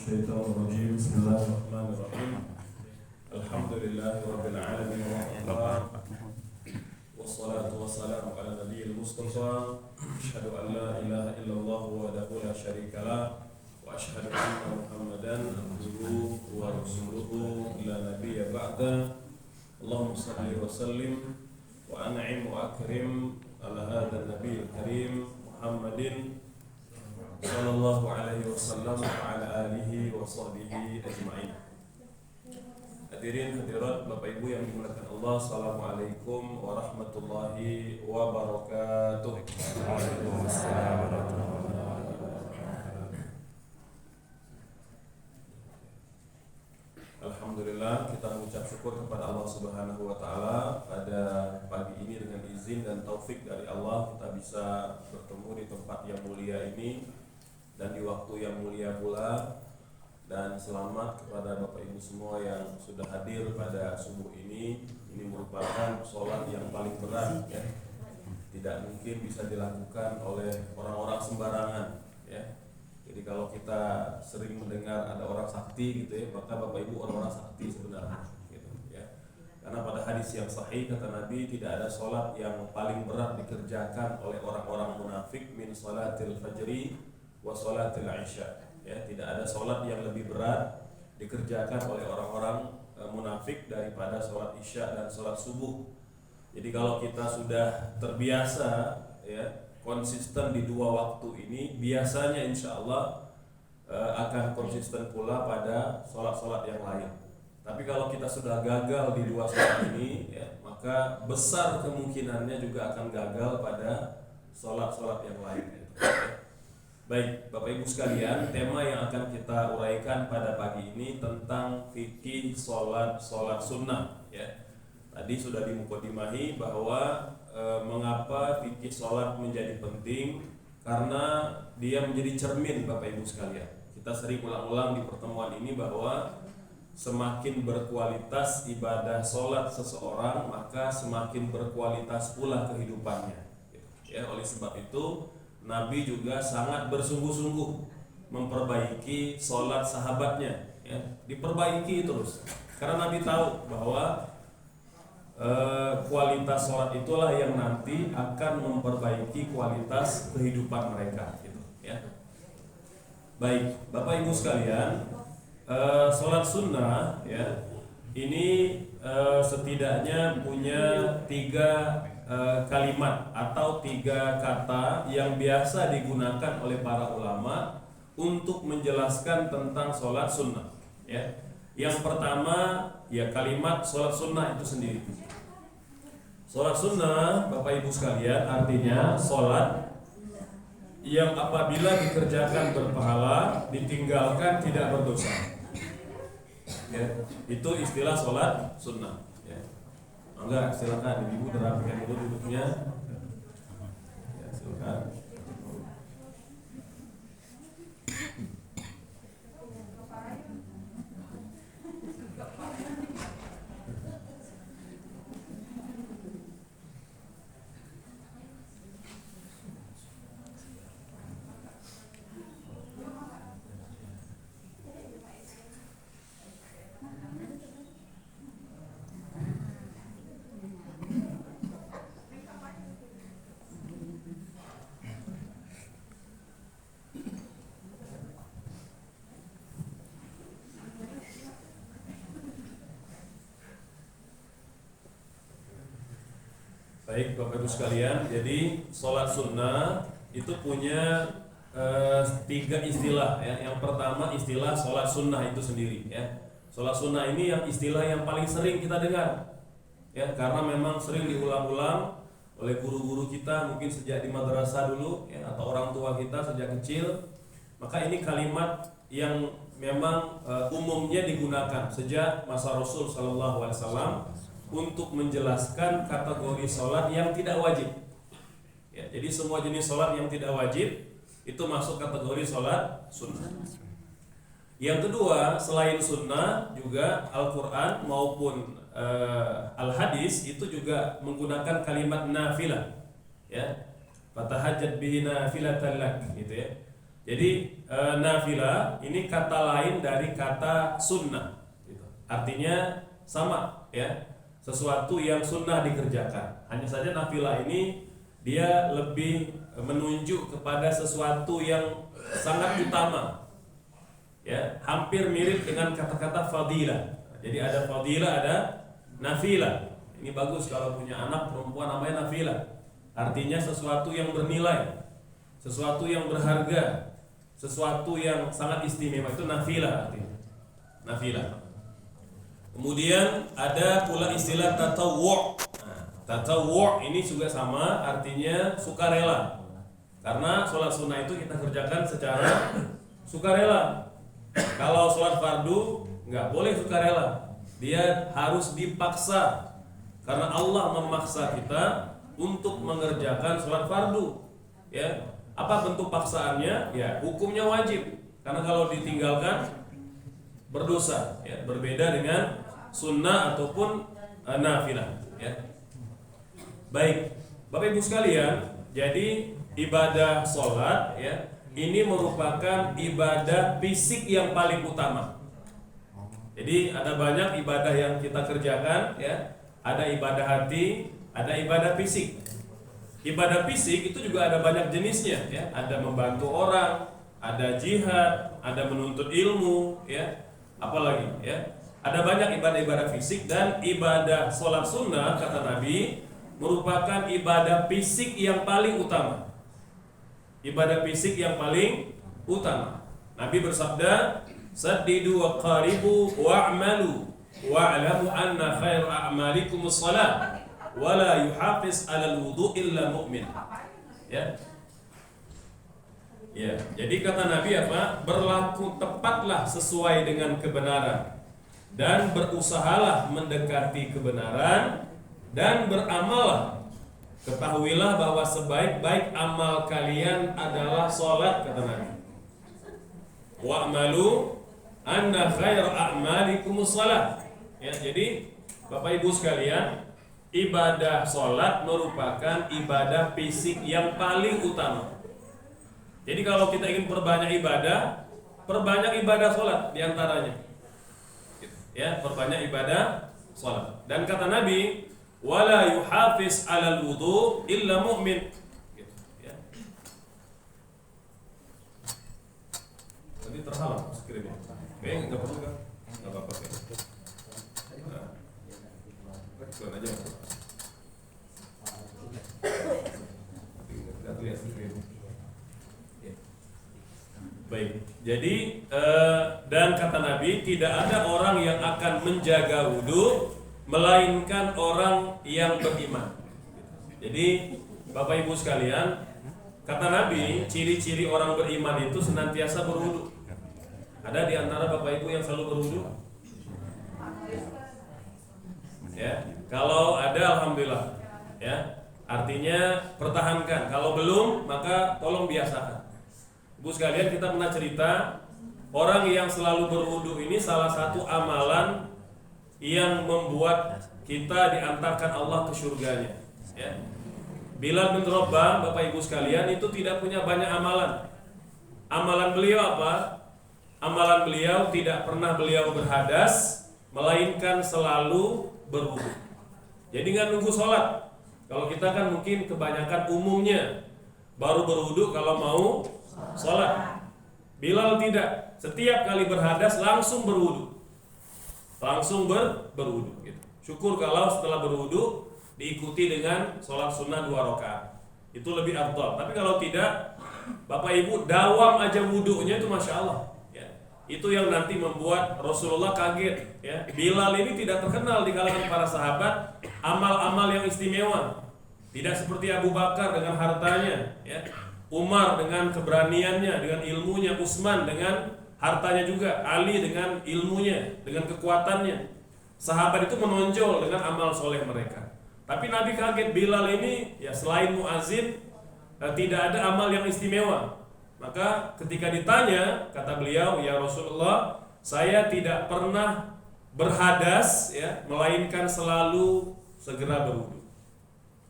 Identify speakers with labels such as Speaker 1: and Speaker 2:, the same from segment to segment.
Speaker 1: الشيطان الرجيم بسم الله الرحمن الرحيم الحمد لله رب العالمين والصلاة والسلام على النبي المصطفى أشهد أن لا إله إلا الله وحده لا شريك له وأشهد أن محمدا عبده ورسوله لا نبي بعده اللهم صل وسلم وأنعم وأكرم على هذا النبي الكريم محمد sallallahu alaihi wasallam wa ala alihi wa sahbihi ajma'in. Hadirin hadirat Bapak Ibu yang dimuliakan Allah, assalamualaikum warahmatullahi wabarakatuh. Waalaikumsalam warahmatullahi wabarakatuh. Alhamdulillah, kita mengucap syukur kepada Allah Subhanahu wa taala pada pagi ini dengan izin dan taufik dari Allah kita bisa bertemu di tempat yang mulia ini dan di waktu yang mulia pula. Dan selamat kepada Bapak Ibu semua yang sudah hadir pada subuh ini. Ini merupakan sholat yang paling berat ya. Tidak mungkin bisa dilakukan oleh orang-orang sembarangan ya. Jadi kalau kita sering mendengar ada orang sakti gitu ya, maka Bapak Ibu orang-orang sakti sebenarnya gitu ya. Karena pada hadis yang sahih kata Nabi, tidak ada sholat yang paling berat dikerjakan oleh orang-orang munafik min sholatil fajri wa sholatil isya ya. Tidak ada sholat yang lebih berat dikerjakan oleh orang-orang munafik daripada sholat isya dan sholat subuh. Jadi kalau kita sudah terbiasa ya konsisten di dua waktu ini, biasanya insya Allah akan konsisten pula pada sholat-sholat yang lain. Tapi kalau kita sudah gagal di dua sholat ini ya, maka besar kemungkinannya juga akan gagal pada sholat-sholat yang lain ya. Baik, Bapak Ibu sekalian, tema yang akan kita uraikan pada pagi ini tentang fikih sholat sunnah ya. Tadi sudah dimukodimahi bahwa mengapa fikih sholat menjadi penting, karena dia menjadi cermin Bapak Ibu sekalian. Kita sering ulang-ulang di pertemuan ini bahwa semakin berkualitas ibadah sholat seseorang, maka semakin berkualitas pula kehidupannya ya. Oleh sebab itu Nabi juga sangat bersungguh-sungguh memperbaiki sholat sahabatnya ya. Diperbaiki terus, karena Nabi tahu bahwa kualitas sholat itulah yang nanti akan memperbaiki kualitas kehidupan mereka gitu ya. Baik, Bapak Ibu sekalian, sholat sunnah ya ini setidaknya punya tiga kalimat atau tiga kata yang biasa digunakan oleh para ulama untuk menjelaskan tentang sholat sunnah ya. Yang pertama ya kalimat sholat sunnah itu sendiri. Sholat sunnah Bapak Ibu sekalian artinya sholat yang apabila dikerjakan berpahala, ditinggalkan tidak berdosa ya. Itu istilah sholat sunnah ya. Enggak, silakan ibu terapikan dulu duduknya ya, silakan. Baik Bapak Ibu sekalian, jadi sholat sunnah itu punya tiga istilah ya. Yang pertama istilah sholat sunnah itu sendiri ya. Sholat sunnah ini yang istilah yang paling sering kita dengar ya, karena memang sering diulang-ulang oleh guru-guru kita mungkin sejak di madrasah dulu ya, atau orang tua kita sejak kecil. Maka ini kalimat yang memang umumnya digunakan sejak masa Rasul Sallallahu Alaihi Wasallam untuk menjelaskan kategori sholat yang tidak wajib ya. Jadi semua jenis sholat yang tidak wajib itu masuk kategori sholat sunnah. Yang kedua, selain sunnah juga Al-Quran maupun Al-Hadis itu juga menggunakan kalimat nafilah ya. Fatahajjat bihi nafilatan lak gitu ya. Jadi nafilah ini kata lain dari kata sunnah, gitu. Artinya sama, ya, sesuatu yang sunnah dikerjakan. Hanya saja nafilah ini dia lebih menunjuk kepada sesuatu yang sangat utama, ya, hampir mirip dengan kata-kata fadilah. Jadi ada fadilah, ada nafilah. Ini bagus kalau punya anak perempuan namanya nafilah. Artinya sesuatu yang bernilai, sesuatu yang berharga, sesuatu yang sangat istimewa, itu nafilah artinya. Nafilah. Kemudian ada pula istilah tatawwu'. Tatawwu' ini juga sama, artinya sukarela. Karena sholat sunnah itu kita kerjakan secara sukarela. Kalau sholat fardu nggak boleh sukarela, dia harus dipaksa. Karena Allah memaksa kita untuk mengerjakan sholat fardu. Ya, apa bentuk paksaannya? Ya, hukumnya wajib. Karena kalau ditinggalkan berdosa. Ya, berbeda dengan sunnah ataupun nafilah. Ya. Baik, Bapak Ibu sekalian, jadi ibadah sholat, ya, ini merupakan ibadah fisik yang paling utama. Jadi ada banyak ibadah yang kita kerjakan, ya. Ada ibadah hati, ada ibadah fisik. Ibadah fisik itu juga ada banyak jenisnya, ya. Ada membantu orang, ada jihad, ada menuntut ilmu, ya. Apalagi, ya. Ada banyak ibadah-ibadah fisik, dan ibadah sholat sunnah kata Nabi merupakan ibadah fisik yang paling utama. Ibadah fisik yang paling utama. Nabi bersabda, "Saddidu wa qaribu wa'malu wa'lamu anna khairu a'malikum shalah wa la yuhafiz 'alal wudu' illa mu'min." Ya. Ya, jadi kata Nabi apa? Berlaku tepatlah sesuai dengan kebenaran, dan berusahalah mendekati kebenaran, dan beramallah. Ketahuilah bahwa sebaik-baik amal kalian adalah sholat, kata Nabi. Wa'malu anna khairu a'malikum shalah. Ya, jadi Bapak Ibu sekalian, ibadah sholat merupakan ibadah fisik yang paling utama. Jadi kalau kita ingin perbanyak ibadah sholat diantaranya. Ya, perbanyak ibadah sholat. Dan kata Nabi, wala yuhafiz 'alal wudu' illa mu'min. Gitu, ya. Tadi terhalang skrinnya. Oke, enggak perlu kan? Enggak apa-apa. Nah. Rekon aja. Enggak lihat skrin. Baik. Jadi dan kata Nabi, tidak ada orang yang akan menjaga wudu melainkan orang yang beriman. Jadi Bapak Ibu sekalian, kata Nabi, ciri-ciri orang beriman itu senantiasa berwudu. Ada di antara Bapak Ibu yang selalu berwudu? Ya, kalau ada alhamdulillah. Ya, artinya pertahankan. Kalau belum, maka tolong biasakan. Ibu sekalian, kita pernah cerita orang yang selalu berwudu ini salah satu amalan yang membuat kita diantarkan Allah ke surganya, ya. Bilal bin Rabah, Bapak Ibu sekalian, itu tidak punya banyak amalan. Amalan beliau apa? Amalan beliau tidak pernah beliau berhadas, melainkan selalu berwudu. Jadi nggak nunggu sholat. Kalau kita kan mungkin kebanyakan umumnya baru berwudu kalau mau sholat. Bilal tidak, setiap kali berhadas langsung berwudu. Langsung berwudu gitu. Syukur kalau setelah berwudu diikuti dengan sholat sunnah 2 rakaat. Itu lebih afdal. Tapi kalau tidak, Bapak Ibu dawam aja wudunya itu Masya Allah, ya. Itu yang nanti membuat Rasulullah kaget, ya. Bilal ini tidak terkenal di kalangan para sahabat amal-amal yang istimewa. Tidak seperti Abu Bakar dengan hartanya, ya. Umar dengan keberaniannya, dengan ilmunya, Utsman dengan hartanya juga, Ali dengan ilmunya, dengan kekuatannya. Sahabat itu menonjol dengan amal soleh mereka. Tapi Nabi kaget, Bilal ini ya selain muazin tidak ada amal yang istimewa. Maka ketika ditanya, kata beliau, ya Rasulullah, saya tidak pernah berhadas, ya, melainkan selalu segera berwudu.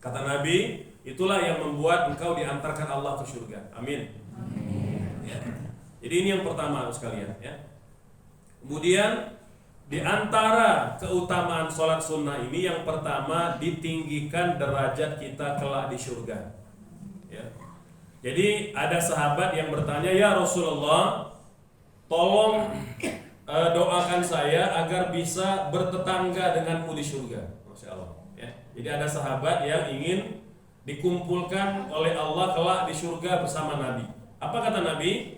Speaker 1: Kata Nabi, itulah yang membuat engkau diantarkan Allah ke surga. Amin. ya. Jadi ini yang pertama sekalian ya. Kemudian di antara keutamaan sholat sunnah ini yang pertama ditinggikan derajat kita kelak di surga. Ya. Jadi ada sahabat yang bertanya, ya Rasulullah, tolong doakan saya agar bisa bertetangga denganmu di surga. Masya Allah. Ya. Jadi ada sahabat yang ingin dikumpulkan oleh Allah kelak di surga bersama Nabi. Apa kata Nabi?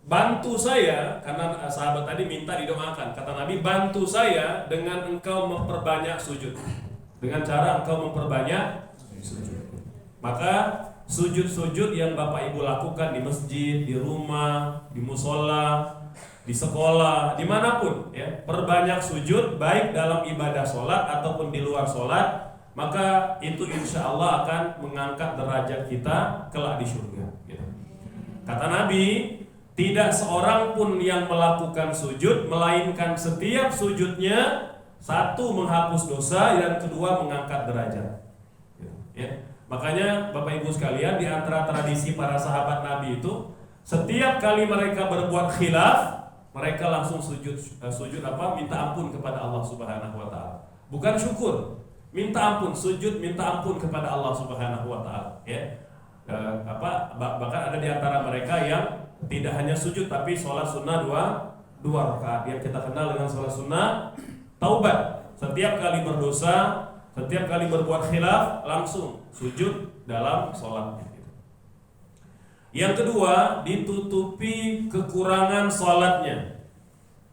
Speaker 1: Bantu saya, karena sahabat tadi minta didoakan. Kata Nabi, bantu saya dengan engkau memperbanyak sujud. Dengan cara engkau memperbanyak sujud. Maka sujud-sujud yang Bapak Ibu lakukan di masjid, di rumah, di musola, di sekolah, dimanapun ya, perbanyak sujud baik dalam ibadah sholat ataupun di luar sholat, maka itu insya Allah akan mengangkat derajat kita kelak di surga gitu. Kata Nabi, tidak seorang pun yang melakukan sujud melainkan setiap sujudnya satu menghapus dosa dan kedua mengangkat derajat ya. Makanya Bapak Ibu sekalian, di antara tradisi para sahabat Nabi itu, setiap kali mereka berbuat khilaf, mereka langsung sujud minta ampun kepada Allah Subhanahu wa taala. Bukan syukur, minta ampun, sujud minta ampun kepada Allah Subhanahu wa taala ya. Bahkan ada di antara mereka yang tidak hanya sujud tapi sholat sunnah dua rakaat yang kita kenal dengan sholat sunnah taubat. Setiap kali berdosa, setiap kali berbuat khilaf langsung sujud dalam sholatnya. Yang kedua, ditutupi kekurangan sholatnya.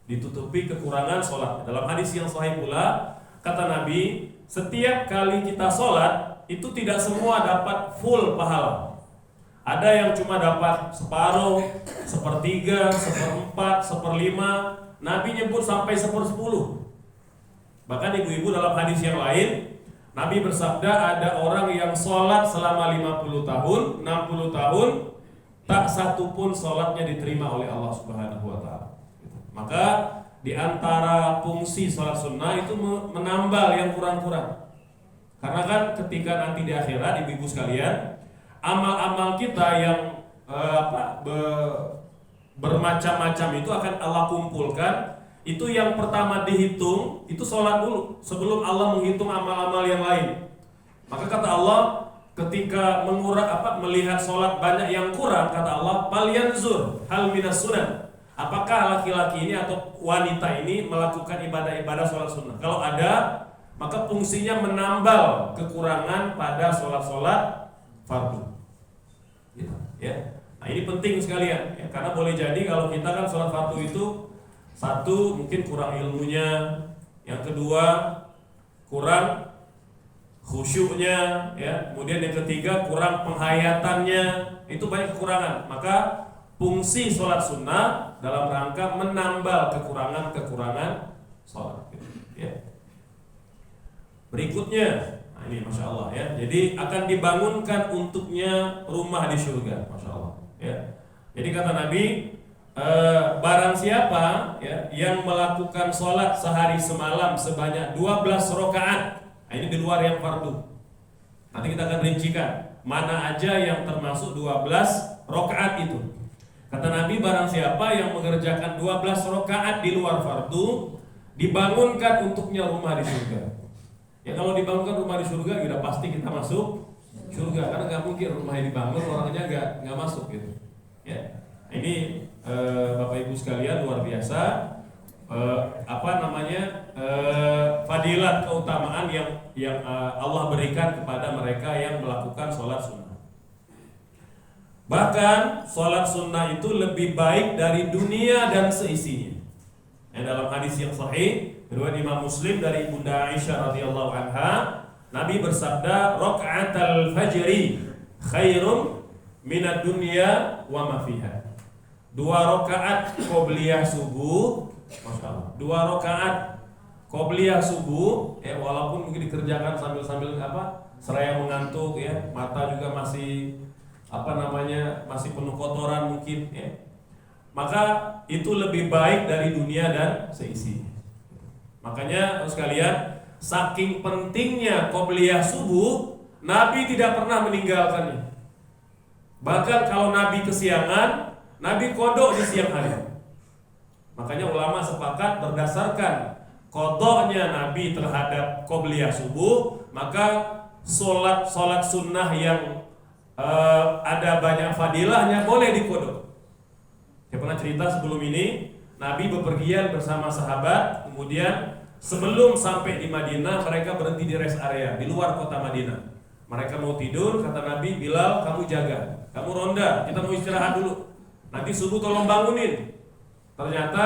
Speaker 1: Ditutupi kekurangan sholatnya. Dalam hadis yang sahih pula kata Nabi, setiap kali kita sholat itu tidak semua dapat full pahala. Ada yang cuma dapat separuh, sepertiga, seperempat, seperlima. Nabi nyebut sampai sepersepuluh. Bahkan ibu-ibu dalam hadis yang lain, Nabi bersabda, ada orang yang sholat selama 50 tahun, 60 tahun, tak satu pun sholatnya diterima oleh Allah Subhanahu wa taala. Maka di antara fungsi sholat sunnah itu menambal yang kurang-kurang. Karena kan ketika nanti di akhirat, ibu-ibu sekalian, amal-amal kita yang bermacam-macam itu akan Allah kumpulkan. Itu yang pertama dihitung, itu sholat dulu sebelum Allah menghitung amal-amal yang lain. Maka kata Allah, ketika melihat sholat banyak yang kurang, kata Allah, falyanzur hal minas sunnah. Apakah laki-laki ini atau wanita ini melakukan ibadah-ibadah sholat sunnah? Kalau ada, maka fungsinya menambal kekurangan pada sholat-sholat fardu. Gitu, ya. Nah ini penting sekalian, ya, karena boleh jadi kalau kita kan sholat fardu itu, satu mungkin kurang ilmunya, yang kedua kurang khusyuknya, ya. Kemudian yang ketiga kurang penghayatannya, itu banyak kekurangan. Maka fungsi sholat sunnah dalam rangka menambal kekurangan sholat. Gitu, ya. Berikutnya, nah ini masya Allah ya. Jadi akan dibangunkan untuknya rumah di surga, masya Allah. Ya. Jadi kata Nabi, barang siapa ya, yang melakukan sholat sehari semalam sebanyak 12 rakaat, nah ini di luar yang fardu. Nanti kita akan rincikan mana aja yang termasuk 12 rakaat itu. Kata Nabi, barang siapa yang mengerjakan 12 rakaat di luar fardu, dibangunkan untuknya rumah di surga. Ya kalau dibangunkan rumah di surga, sudah pasti kita masuk surga, karena nggak mungkin rumahnya dibangun orangnya nggak masuk gitu. Ya, ini Bapak Ibu sekalian luar biasa fadilat keutamaan yang Allah berikan kepada mereka yang melakukan sholat sunnah. Bahkan sholat sunnah itu lebih baik dari dunia dan seisinya. Dalam hadis yang sahih riwayat Imam Muslim dari Bunda Aisyah radhiyallahu anha, Nabi bersabda, "Raka'atal fajri khairum minad dunya wa ma fiha." 2 rakaat qobliyah subuh, masyaallah. 2 rakaat qobliyah subuh, walaupun mungkin dikerjakan sambil seraya mengantuk ya, mata juga masih masih penuh kotoran mungkin ya. Maka itu lebih baik dari dunia dan seisinya. Makanya sekalian, saking pentingnya qobliyah subuh, Nabi tidak pernah meninggalkannya. Bahkan kalau Nabi kesiangan, Nabi kodok di siang hari. Makanya ulama sepakat berdasarkan kodoknya Nabi terhadap qobliyah subuh, maka solat sunnah yang ada banyak fadilahnya boleh dikodok. Saya pernah cerita sebelum ini, Nabi bepergian bersama sahabat, kemudian sebelum sampai di Madinah mereka berhenti di rest area di luar kota Madinah. Mereka mau tidur, kata Nabi, Bilal kamu jaga, kamu ronda, kita mau istirahat dulu. Nanti subuh tolong bangunin. Ternyata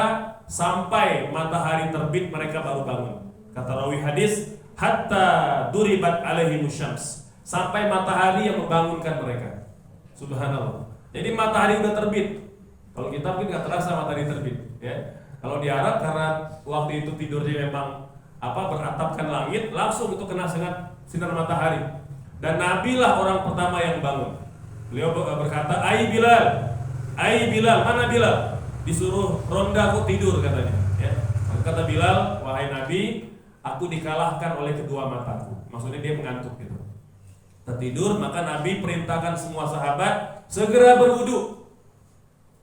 Speaker 1: sampai matahari terbit mereka baru bangun. Kata rawi hadis, hatta duribat alaihimus syams, sampai matahari yang membangunkan mereka. Subhanallah. Jadi matahari udah terbit. Kalau kita mungkin nggak terasa matahari terbit, ya. Kalau di Arab karena waktu itu tidurnya memang beratapkan langit, langsung itu kena sinar matahari. Dan Nabi lah orang pertama yang bangun. Beliau berkata, Ai Bilal, mana Bilal? Disuruh ronda kok tidur katanya. Ya. Kata Bilal, wahai Nabi, aku dikalahkan oleh kedua mataku. Maksudnya dia mengantuk gitu. Tertidur, maka Nabi perintahkan semua sahabat segera berwudu.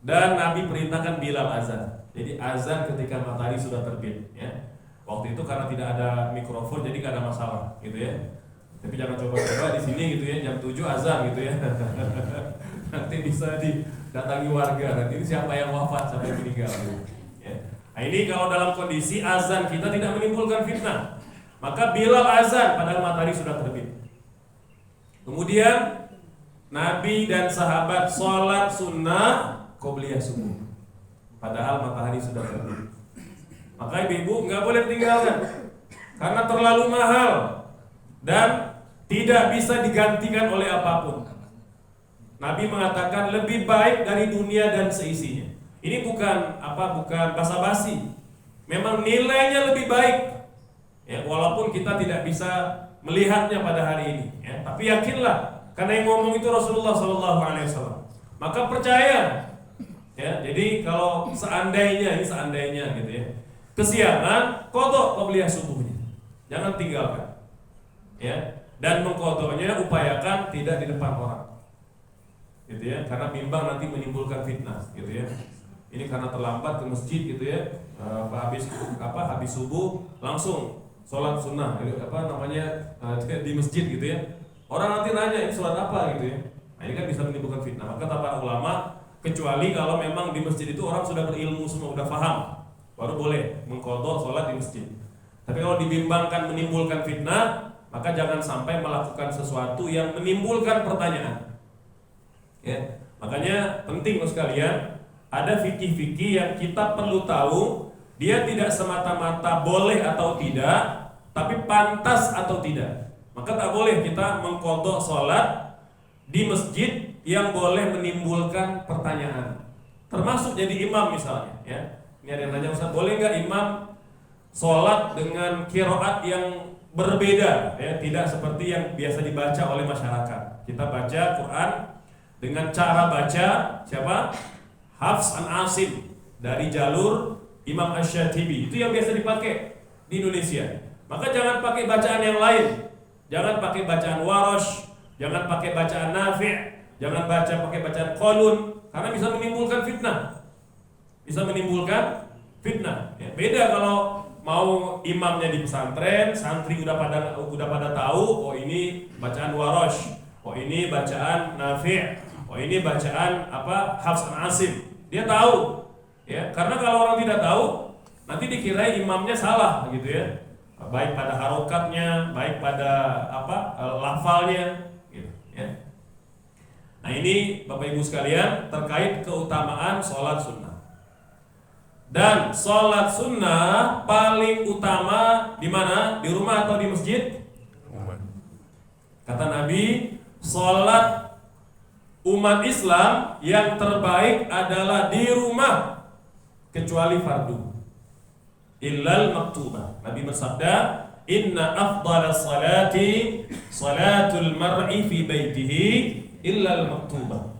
Speaker 1: Dan Nabi perintahkan Bilal azan. Jadi azan ketika matahari sudah terbit. Ya. Waktu itu karena tidak ada mikrofon, jadi gak ada masalah, gitu ya. Tapi jangan coba-coba di sini gitu ya, jam 7 azan gitu ya. Nanti bisa didatangi warga. Nanti siapa yang wafat, siapa yang meninggal. Ya. Nah ini kalau dalam kondisi azan kita tidak menimbulkan fitnah, maka Bilal azan padahal matahari sudah terbit. Kemudian Nabi dan sahabat sholat sunnah qobliyah subuh, padahal matahari sudah terbit. Maka ibu-ibu nggak boleh tinggalkan karena terlalu mahal dan tidak bisa digantikan oleh apapun. Nabi mengatakan lebih baik dari dunia dan seisinya. Ini bukan basa-basi. Memang nilainya lebih baik. Ya, walaupun kita tidak bisa melihatnya pada hari ini. Ya, tapi yakinlah, karena yang ngomong itu Rasulullah SAW. Maka percaya. Ya, jadi kalau seandainya gitu ya, kesiangan, qadha qobliyah subuhnya. Jangan tinggalkan. Ya, dan mengqadhanya upayakan tidak di depan orang. Gitu ya, karena bimbang nanti menimbulkan fitnah, gitu ya. Ini karena terlambat ke masjid gitu ya, habis subuh langsung sholat sunnah, di masjid gitu ya. Orang nanti nanya ini sholat apa gitu ya. Nah ini kan bisa menimbulkan fitnah. Maka kata para ulama, kecuali kalau memang di masjid itu orang sudah berilmu semua, sudah paham, baru boleh mengqadha sholat di masjid. Tapi kalau dibimbangkan menimbulkan fitnah, maka jangan sampai melakukan sesuatu yang menimbulkan pertanyaan. Ya, makanya penting sekalian, ada fikih-fikih yang kita perlu tahu. Dia tidak semata-mata boleh atau tidak, tapi pantas atau tidak. Maka tak boleh kita mengqadha sholat di masjid yang boleh menimbulkan pertanyaan. Termasuk jadi imam misalnya. Ya, ini ada yang nanya, Ustaz, boleh nggak imam sholat dengan qiraat yang berbeda? Ya, tidak seperti yang biasa dibaca oleh masyarakat. Kita baca Quran dengan cara baca siapa? Hafs an Asim dari jalur Imam Asy-Syatibi. Itu yang biasa dipakai di Indonesia. Maka jangan pakai bacaan yang lain. Jangan pakai bacaan Warash, jangan pakai bacaan Nafi', jangan pakai bacaan Qalun, karena bisa menimbulkan fitnah. Bisa menimbulkan fitnah. Ya, beda kalau mau imamnya di pesantren, santri udah pada tahu, oh ini bacaan Warash, oh ini bacaan Nafi', oh ini bacaan Hafs an Asim. Dia tahu. Ya, karena kalau orang tidak tahu, nanti dikira imamnya salah gitu ya. Baik pada harokatnya, baik pada lafalnya gitu ya. Nah, ini Bapak Ibu sekalian terkait keutamaan sholat sunnah. Dan sholat sunnah paling utama di mana? Di rumah atau di masjid? Kata Nabi, sholat umat Islam yang terbaik adalah di rumah, kecuali fardu, illal maktubah. Nabi bersabda, inna afdalas salati salatul mar'i fi baitihi illal maktubah.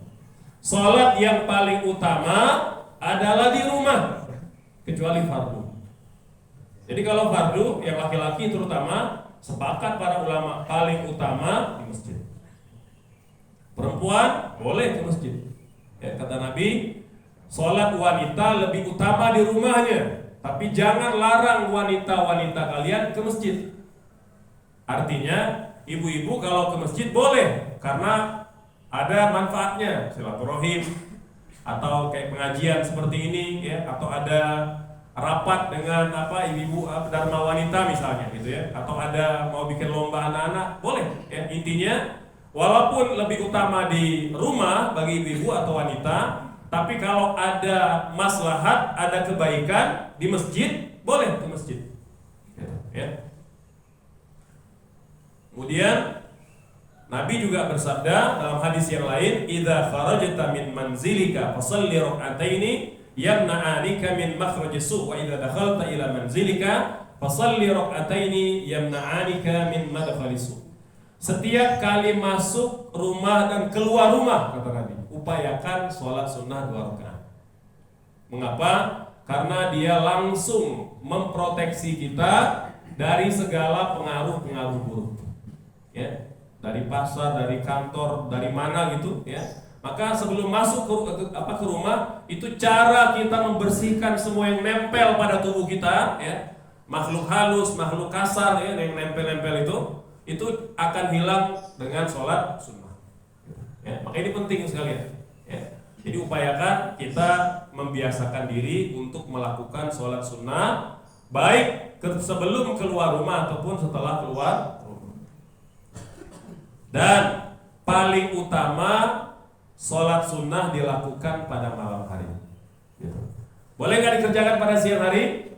Speaker 1: Salat yang paling utama adalah di rumah, kecuali fardu. Jadi kalau fardu yang laki-laki terutama, sepakat para ulama paling utama di masjid. Perempuan boleh ke masjid. Ya, kata Nabi, sholat wanita lebih utama di rumahnya, tapi jangan larang wanita-wanita kalian ke masjid. Artinya ibu-ibu kalau ke masjid boleh, karena ada manfaatnya, silaturahim atau kayak pengajian seperti ini ya, atau ada rapat dengan ibu-ibu dharma wanita misalnya gitu ya, atau ada mau bikin lomba anak-anak, boleh ya. Intinya walaupun lebih utama di rumah bagi ibu-ibu atau wanita, tapi kalau ada maslahat, ada kebaikan di masjid, boleh ke masjid ya. Kemudian Nabi juga bersabda dalam hadis yang lain, "Idza kharajta min manzilika fasalli rak'ataini yamna'anika min makhrajis su' wa idza dakhalta ila manzilika fasalli rak'ataini yamna'anika min madkhalis su'." Setiap kali masuk rumah dan keluar rumah, kata Nabi, upayakan sholat sunnah 2 rakaat. Mengapa? Karena dia langsung memproteksi kita dari segala pengaruh-pengaruh buruk. Ya. Dari pasar, dari kantor, dari mana gitu ya. Maka sebelum masuk ke rumah, itu cara kita membersihkan semua yang nempel pada tubuh kita ya. Makhluk halus, makhluk kasar ya, yang nempel-nempel itu akan hilang dengan sholat sunnah ya. Maka ini penting sekali ya. Jadi upayakan kita membiasakan diri untuk melakukan sholat sunnah, baik sebelum keluar rumah ataupun setelah keluar. Dan paling utama sholat sunnah dilakukan pada malam hari. Boleh nggak dikerjakan pada siang hari?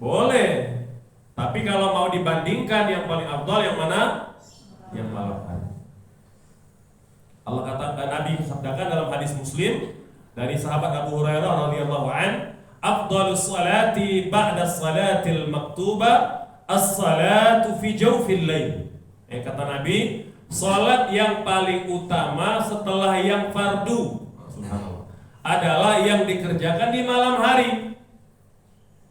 Speaker 1: Boleh. Tapi kalau mau dibandingkan yang paling afdal yang mana? Yang malam hari. Allah katakan, Nabi sabdakan dalam hadis Muslim dari sahabat Abu Hurairah radhiyallahu an, "Afdalus salati ba'da salatil maktuba as-salatu fi jawfil lail." Kata Nabi, salat yang paling utama setelah yang fardu adalah yang dikerjakan di malam hari.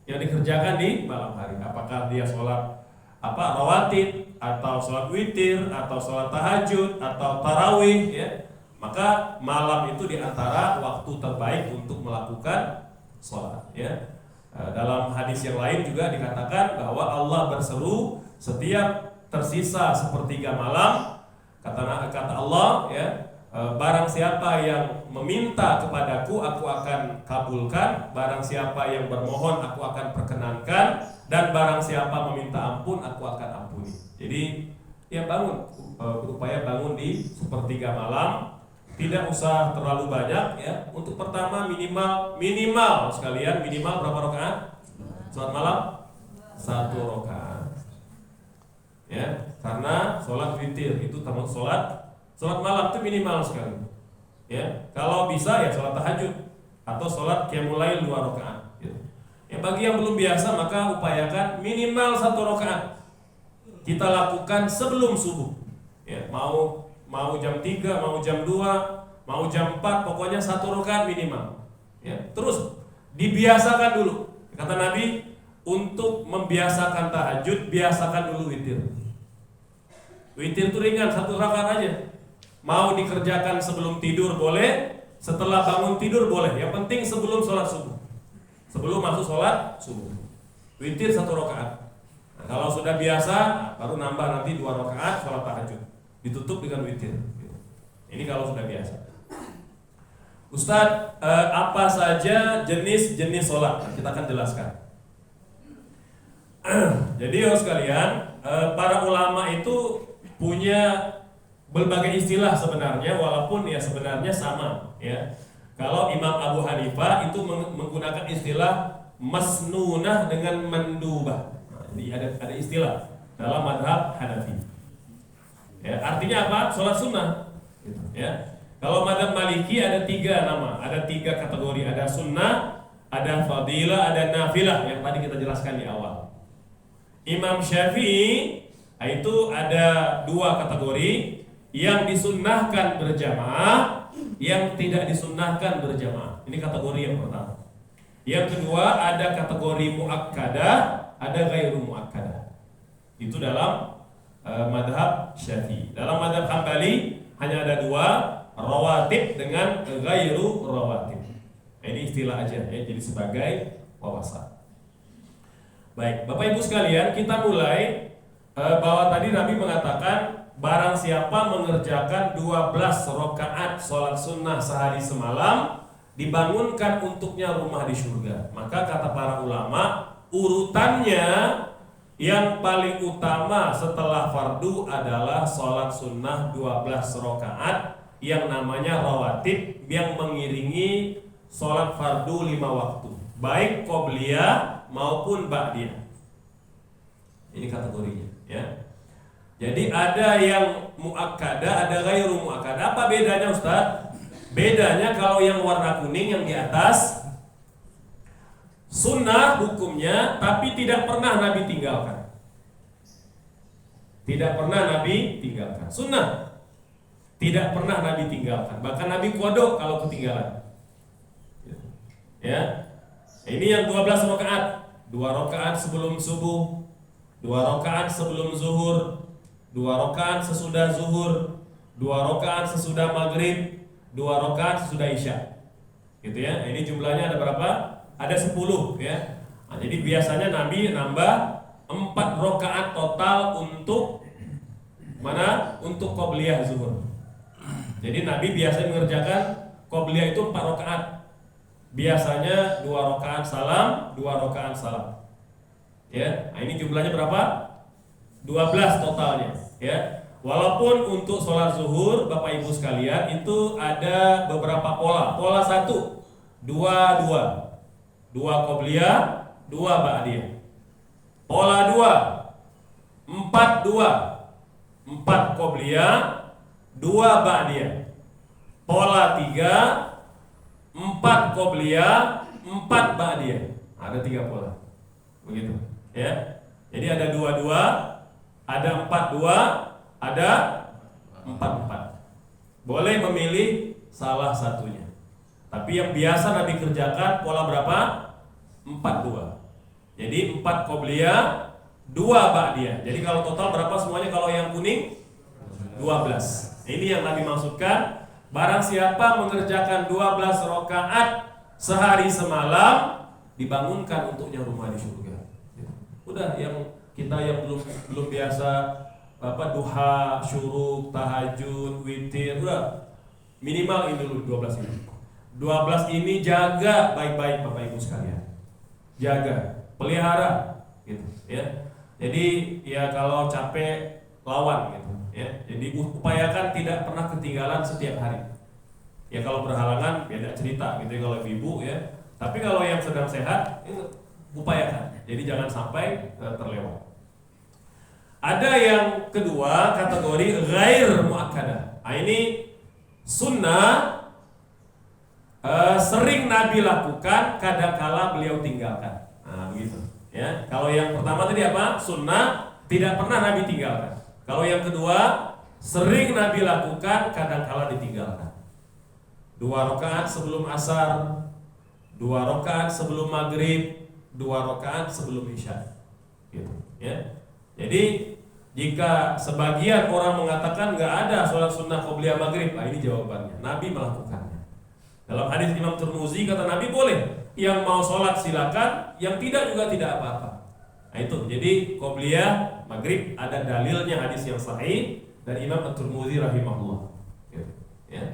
Speaker 1: Yang dikerjakan di malam hari. Apakah dia salat rawatib atau salat witir atau salat tahajud atau tarawih ya. Maka malam itu diantara waktu terbaik untuk melakukan salat ya. Dalam hadis yang lain juga dikatakan bahwa Allah berseru setiap tersisa sepertiga malam, kata Allah ya, barang siapa yang meminta kepadaku aku akan kabulkan, barang siapa yang bermohon aku akan perkenankan, dan barang siapa meminta ampun aku akan ampuni. Jadi ya berupaya bangun di sepertiga malam, tidak usah terlalu banyak ya. Untuk pertama minimal sekalian minimal berapa rakaat? Salat malam 1 rakaat. Ya, karena sholat witir itu termasuk sholat malam itu minimal sekali. Ya, kalau bisa ya sholat tahajud atau sholat qiyamul lail 2 rakaat. Ya. Ya, bagi yang belum biasa maka upayakan minimal 1 rakaat kita lakukan sebelum subuh. Ya, mau jam 3, mau jam 2, mau jam 4, pokoknya 1 rakaat minimal. Ya, terus dibiasakan dulu. Kata Nabi, untuk membiasakan tahajud biasakan dulu witir. Witir itu ringan, 1 rakaat aja. Mau dikerjakan sebelum tidur boleh, setelah bangun tidur boleh. Yang penting sebelum sholat subuh, sebelum masuk sholat subuh. Witir 1 rakaat. Nah, kalau sudah biasa, baru nambah nanti 2 rakaat sholat tahajud. Ditutup dengan witir. Ini kalau sudah biasa. Ustadz, apa saja jenis-jenis sholat? Nah, kita akan jelaskan. Jadi sekalian, para ulama itu punya berbagai istilah sebenarnya, walaupun ya sebenarnya sama ya. Kalau Imam Abu Hanifah itu menggunakan istilah masnunah dengan mandubah. Jadi ada istilah dalam madhab Hanafi. Ya, artinya apa? Sholat sunnah. Ya. Kalau madhab Maliki ada 3 nama, ada 3 kategori, ada sunnah, ada fadilah, ada nafilah yang tadi kita jelaskan di awal. Imam Syafi'i itu ada 2 kategori, yang disunnahkan berjamaah, yang tidak disunnahkan berjamaah. Ini kategori yang pertama. Yang kedua ada kategori muakkadah, ada ghairu muakkadah. Itu dalam madhab Syafi'i. Dalam madhab Hambali hanya ada dua, rawatib dengan ghairu rawatib. Ini istilah aja ya, jadi sebagai wawasan. Baik, Bapak Ibu sekalian, kita mulai bahwa tadi Nabi mengatakan barang siapa mengerjakan 12 rakaat sholat sunnah sehari semalam, dibangunkan untuknya rumah di surga. Maka kata para ulama, urutannya yang paling utama setelah fardu adalah sholat sunnah 12 rakaat yang namanya rawatib, yang mengiringi sholat fardu 5 waktu, baik qobliyah maupun ba'diyah. Ini kategorinya ya. Jadi ada yang muakkadah, ada ghairu muakkadah. Apa bedanya Ustaz? Bedanya kalau yang warna kuning yang di atas sunnah hukumnya, tapi tidak pernah Nabi tinggalkan. Tidak pernah Nabi tinggalkan. Sunnah tidak pernah Nabi tinggalkan. Bahkan Nabi kodok kalau ketinggalan. Ya. Ini yang 12 rakaat. 2 rakaat sebelum subuh, 2 rakaat sebelum zuhur, 2 rakaat sesudah zuhur, 2 rakaat sesudah maghrib, 2 rakaat sesudah isya. Gitu ya. Ini jumlahnya ada berapa? Ada 10 ya. Nah, jadi biasanya Nabi nambah 4 rakaat total untuk mana? Untuk qobliyah zuhur. Jadi Nabi biasanya mengerjakan qobliyah itu 4 rakaat. Biasanya 2 rakaat salam, 2 rakaat salam. Ya, nah ini jumlahnya berapa? 12 totalnya, ya. Walaupun untuk sholat zuhur, Bapak Ibu sekalian, itu ada beberapa pola. Pola 1, 2 qobliyah, 2 ba'diyah. Pola 2, 4 qobliyah, 2 ba'diyah. Pola 3, 4 qobliyah, 4 ba'diyah. Ada 3 pola. Begitu, ya. Jadi ada 2, ada 4, ada 4. Boleh memilih salah satunya. Tapi yang biasa Nabi kerjakan pola berapa? 4. Jadi 4 qobliyah, 2 ba'diyah. Jadi kalau total berapa semuanya kalau yang kuning? 12. Ini yang Nabi maksudkan. Barang siapa mengerjakan 12 rakaat sehari semalam, dibangunkan untuknya rumah di surga. Udah, yang kita yang belum biasa duha, syuruk, tahajud, witir, udah minimal ini dulu 12 ini. 12 ini jaga baik-baik Bapak Ibu sekalian. Jaga, pelihara gitu ya. Jadi ya kalau capek lawan gitu ya. Jadi upayakan tidak pernah ketinggalan setiap hari. Ya kalau berhalangan beda cerita gitu ya, kalau ibu ya. Tapi kalau yang sedang sehat upayakan. Jadi jangan sampai terlewat. Ada yang kedua kategori ghair muakkadah. Nah, ini sunnah sering Nabi lakukan, kadangkala beliau tinggalkan. Nah begitu ya. Kalau yang pertama tadi apa? Sunnah tidak pernah Nabi tinggalkan. Kalau yang kedua, sering Nabi lakukan, kadangkala ditinggalkan. 2 rakaat sebelum asar, 2 rakaat sebelum maghrib, 2 rakaat sebelum isya. Gitu, ya. Jadi jika sebagian orang mengatakan nggak ada sholat sunnah qobliyah maghrib, nah ini jawabannya. Nabi melakukannya. Dalam hadis Imam Tirmidzi kata Nabi boleh, yang mau sholat silakan, yang tidak juga tidak apa-apa. Nah itu, jadi qobliyah maghrib ada dalilnya, hadis yang sahih dari Imam At-Tirmidzi rahimahullah. Ya.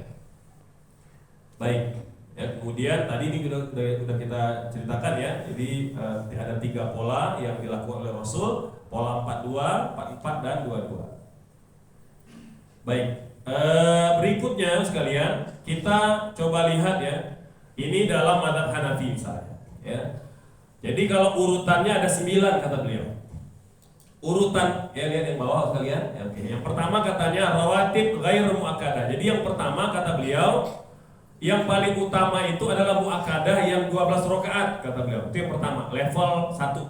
Speaker 1: Baik. Ya, kemudian tadi ini sudah kita ceritakan ya. Jadi ada 3 pola yang dilakukan oleh Rasul, pola 42, 44 dan 22. Baik. Berikutnya sekalian kita coba lihat ya. Ini dalam mazhab Hanafi misalnya. Ya. Jadi kalau urutannya ada 9 kata beliau. Urutan ya, lihat yang bawah sekalian. Ya, oke. Yang pertama katanya rawatib ghairu muakkadah. Jadi yang pertama kata beliau, yang paling utama itu adalah muakkadah yang 12 rakaat kata beliau. Itu yang pertama, level 1.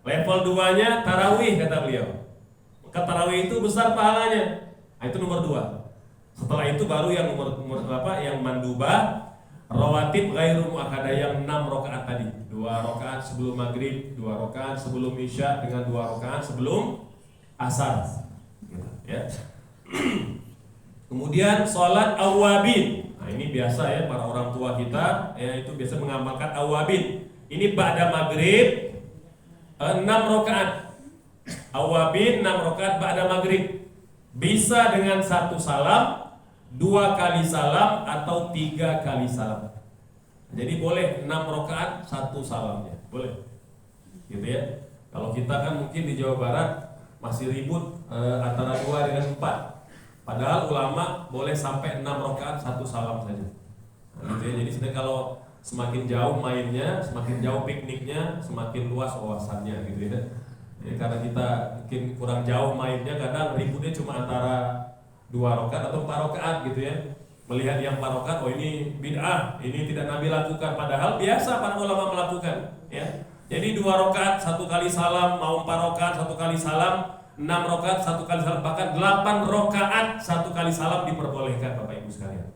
Speaker 1: Level 2-nya tarawih kata beliau. Maka tarawih itu besar pahalanya. Nah, itu nomor 2. Setelah itu baru yang nomor apa? Yang mandubah rawatib ghairu muakkadah yang 6 rakaat tadi. 2 rakaat sebelum maghrib, 2 rakaat sebelum isya, dengan 2 rakaat sebelum asar. Gitu, ya. Kemudian sholat awabin. Nah ini biasa ya para orang tua kita ya itu biasa mengamalkan awabin. Ini ba'da maghrib 6 rakaat. Awabin 6 rakaat ba'da maghrib. Bisa dengan 1 salam, 2 kali salam atau 3 kali salam. Jadi boleh 6 rakaat 1 salamnya. Boleh. Gitu ya. Kalau kita kan mungkin di Jawa Barat masih ribut antara 2 dengan 4. Padahal ulama boleh sampai 6 rakaat 1 salam saja. Nah, gitu ya. Jadi sebenarnya kalau semakin jauh mainnya, semakin jauh pikniknya, semakin luas wawasannya gitu ya. Jadi karena kita mungkin kurang jauh mainnya, kadang ributnya cuma antara 2 rakaat atau 4 rakaat gitu ya. Melihat yang 4 rakaat, oh ini bid'ah, ini tidak Nabi lakukan. Padahal biasa para ulama melakukan ya. Jadi 2 rakaat 1 kali salam, mau 4 rakaat 1 kali salam, 6 rakaat 1 kali salam, bahkan 8 rakaat 1 kali salam diperbolehkan Bapak Ibu sekalian.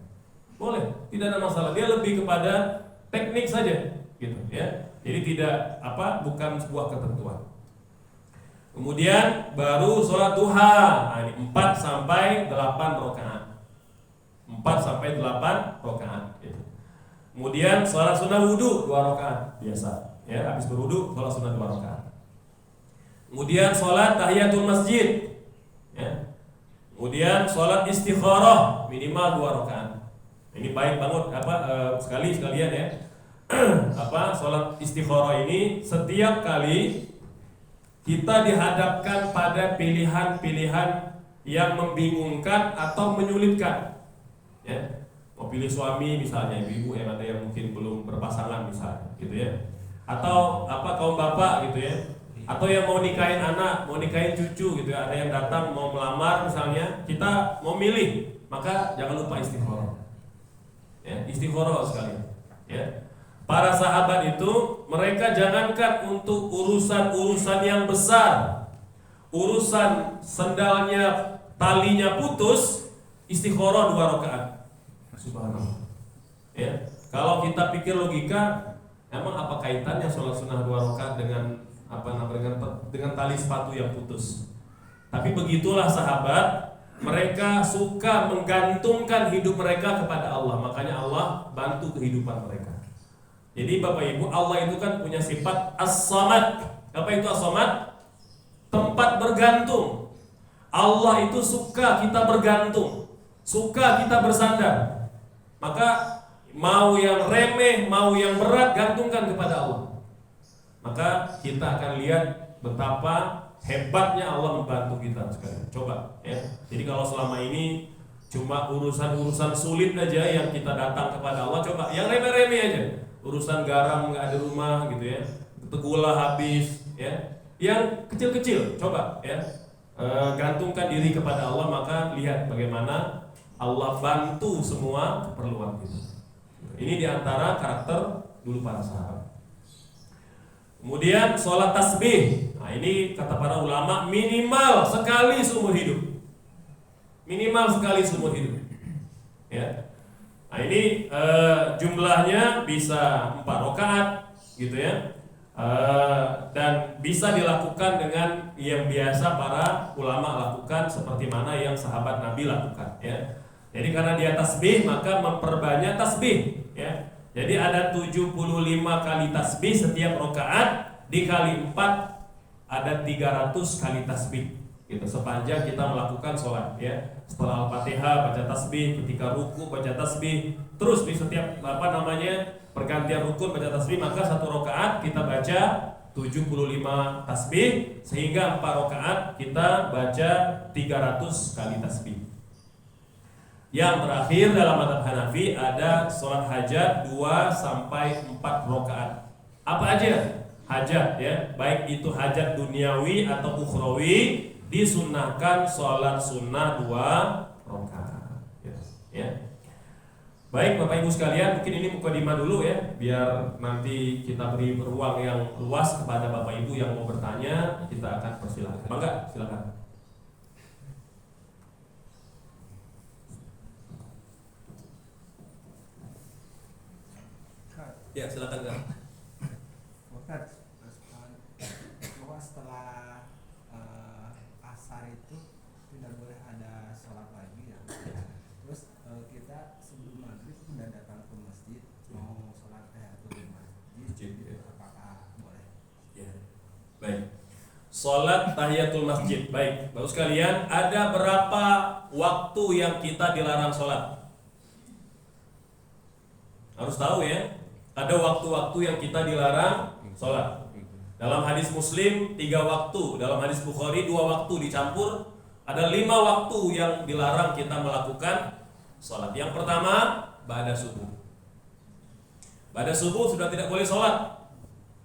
Speaker 1: Boleh, tidak ada masalah. Dia lebih kepada teknik saja gitu ya. Jadi tidak bukan sebuah ketentuan. Kemudian baru sholat duha. Nah, ini 4 sampai 8 rakaat. 4 sampai 8 rakaat gitu. Kemudian sholat sunnah wudu 2 rakaat biasa ya, habis berwudu sholat sunnah 2 rakaat. Kemudian sholat tahiyatul masjid ya. Kemudian sholat istikharah minimal 2 rakaat. Ini baik banget sekalian ya. Sholat istikharah ini setiap kali kita dihadapkan pada pilihan-pilihan yang membingungkan atau menyulitkan ya. Mau pilih suami misalnya, ibu yang ada yang mungkin belum berpasangan misalnya gitu ya. Atau kaum bapak gitu ya. Atau yang mau nikahin anak, mau nikahin cucu gitu ya, ada yang datang mau melamar misalnya, kita mau milih, maka jangan lupa istikharah. Ya, istikharah sekalian. Ya. Para sahabat itu mereka jangankan untuk urusan-urusan yang besar, urusan sendalnya talinya putus, istikharah 2 rakaat. Subhanallah. Ya, kalau kita pikir logika, emang apa kaitannya sholat sunnah 2 rakaat dengan dengan tali sepatu yang putus. Tapi begitulah sahabat, mereka suka menggantungkan hidup mereka kepada Allah. Makanya Allah bantu kehidupan mereka. Jadi Bapak Ibu, Allah itu kan punya sifat as-samad. Apa itu as-samad? Tempat bergantung. Allah itu suka kita bergantung, suka kita bersandar. Maka mau yang remeh, mau yang berat, gantungkan kepada Allah. Maka kita akan lihat betapa hebatnya Allah membantu kita sekalian. Coba ya. Jadi kalau selama ini cuma urusan-urusan sulit aja yang kita datang kepada Allah, coba yang remeh-remeh aja. Urusan garam nggak ada rumah gitu ya. Gula habis ya. Yang kecil-kecil coba ya. Gantungkan diri kepada Allah, maka lihat bagaimana Allah bantu semua keperluan kita. Ini diantara karakter dulu para sahabat. Kemudian sholat tasbih. Nah ini kata para ulama minimal sekali seumur hidup. Minimal sekali seumur hidup. Ya. Nah ini jumlahnya bisa 4 rakaat gitu ya. Dan bisa dilakukan dengan yang biasa para ulama lakukan seperti mana yang sahabat Nabi lakukan ya. Jadi karena dia tasbih maka memperbanyak tasbih ya. Jadi ada 75 kali tasbih setiap rakaat, dikali 4 ada 300 kali tasbih. Gitu sepanjang kita melakukan sholat ya. Setelah Al-Fatihah baca tasbih, ketika ruku baca tasbih, terus di setiap pergantian rukun baca tasbih, maka 1 rakaat kita baca 75 tasbih, sehingga 4 rakaat kita baca 300 kali tasbih. Yang terakhir dalam mazhab Hanafi ada sholat hajat 2 sampai 4 rakaat. Apa aja hajat ya, baik itu hajat duniawi atau ukhrawi, disunnahkan sholat sunnah 2 rakaat. Ya. Baik Bapak Ibu sekalian, mungkin ini mukadimah dulu ya, biar nanti kita beri ruang yang luas kepada Bapak Ibu yang mau bertanya, kita akan persilahkan. Mangga, silakan. Ya silakan Kak.
Speaker 2: Ustaz, bahwa setelah asar itu tidak boleh ada sholat lagi ya. Terus kita sebelum maghrib sudah datang ke masjid mau sholat tahiyatul masjid, apakah boleh?
Speaker 1: Ya. Baik. Sholat tahiyatul masjid. Baik, Bapak sekalian, ada berapa waktu yang kita dilarang sholat? Harus tahu ya. Ada waktu-waktu yang kita dilarang sholat. Dalam hadis Muslim 3 waktu, dalam hadis Bukhari 2 waktu dicampur, ada 5 waktu yang dilarang kita melakukan sholat. Yang pertama, ba'da subuh. Ba'da subuh sudah tidak boleh sholat,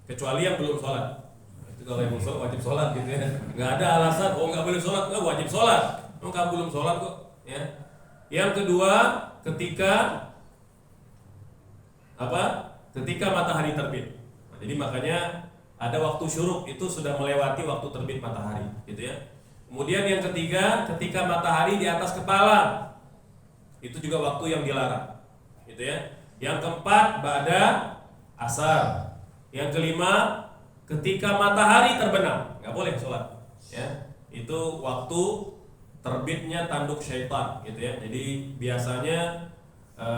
Speaker 1: kecuali yang belum sholat. Itu kalau yang belum sholat wajib sholat gitu ya. Nggak ada alasan, oh nggak boleh sholat, nggak wajib sholat. Oh nggak belum sholat kok. Ya. Yang kedua, ketika ketika matahari terbit. Nah, jadi makanya ada waktu syuruk, itu sudah melewati waktu terbit matahari, gitu ya. Kemudian yang ketiga, ketika matahari di atas kepala, itu juga waktu yang dilarang, gitu ya. Yang keempat, ba'da asar. Yang kelima, ketika matahari terbenam, nggak boleh sholat, ya. Itu waktu terbitnya tanduk syaitan, gitu ya. Jadi biasanya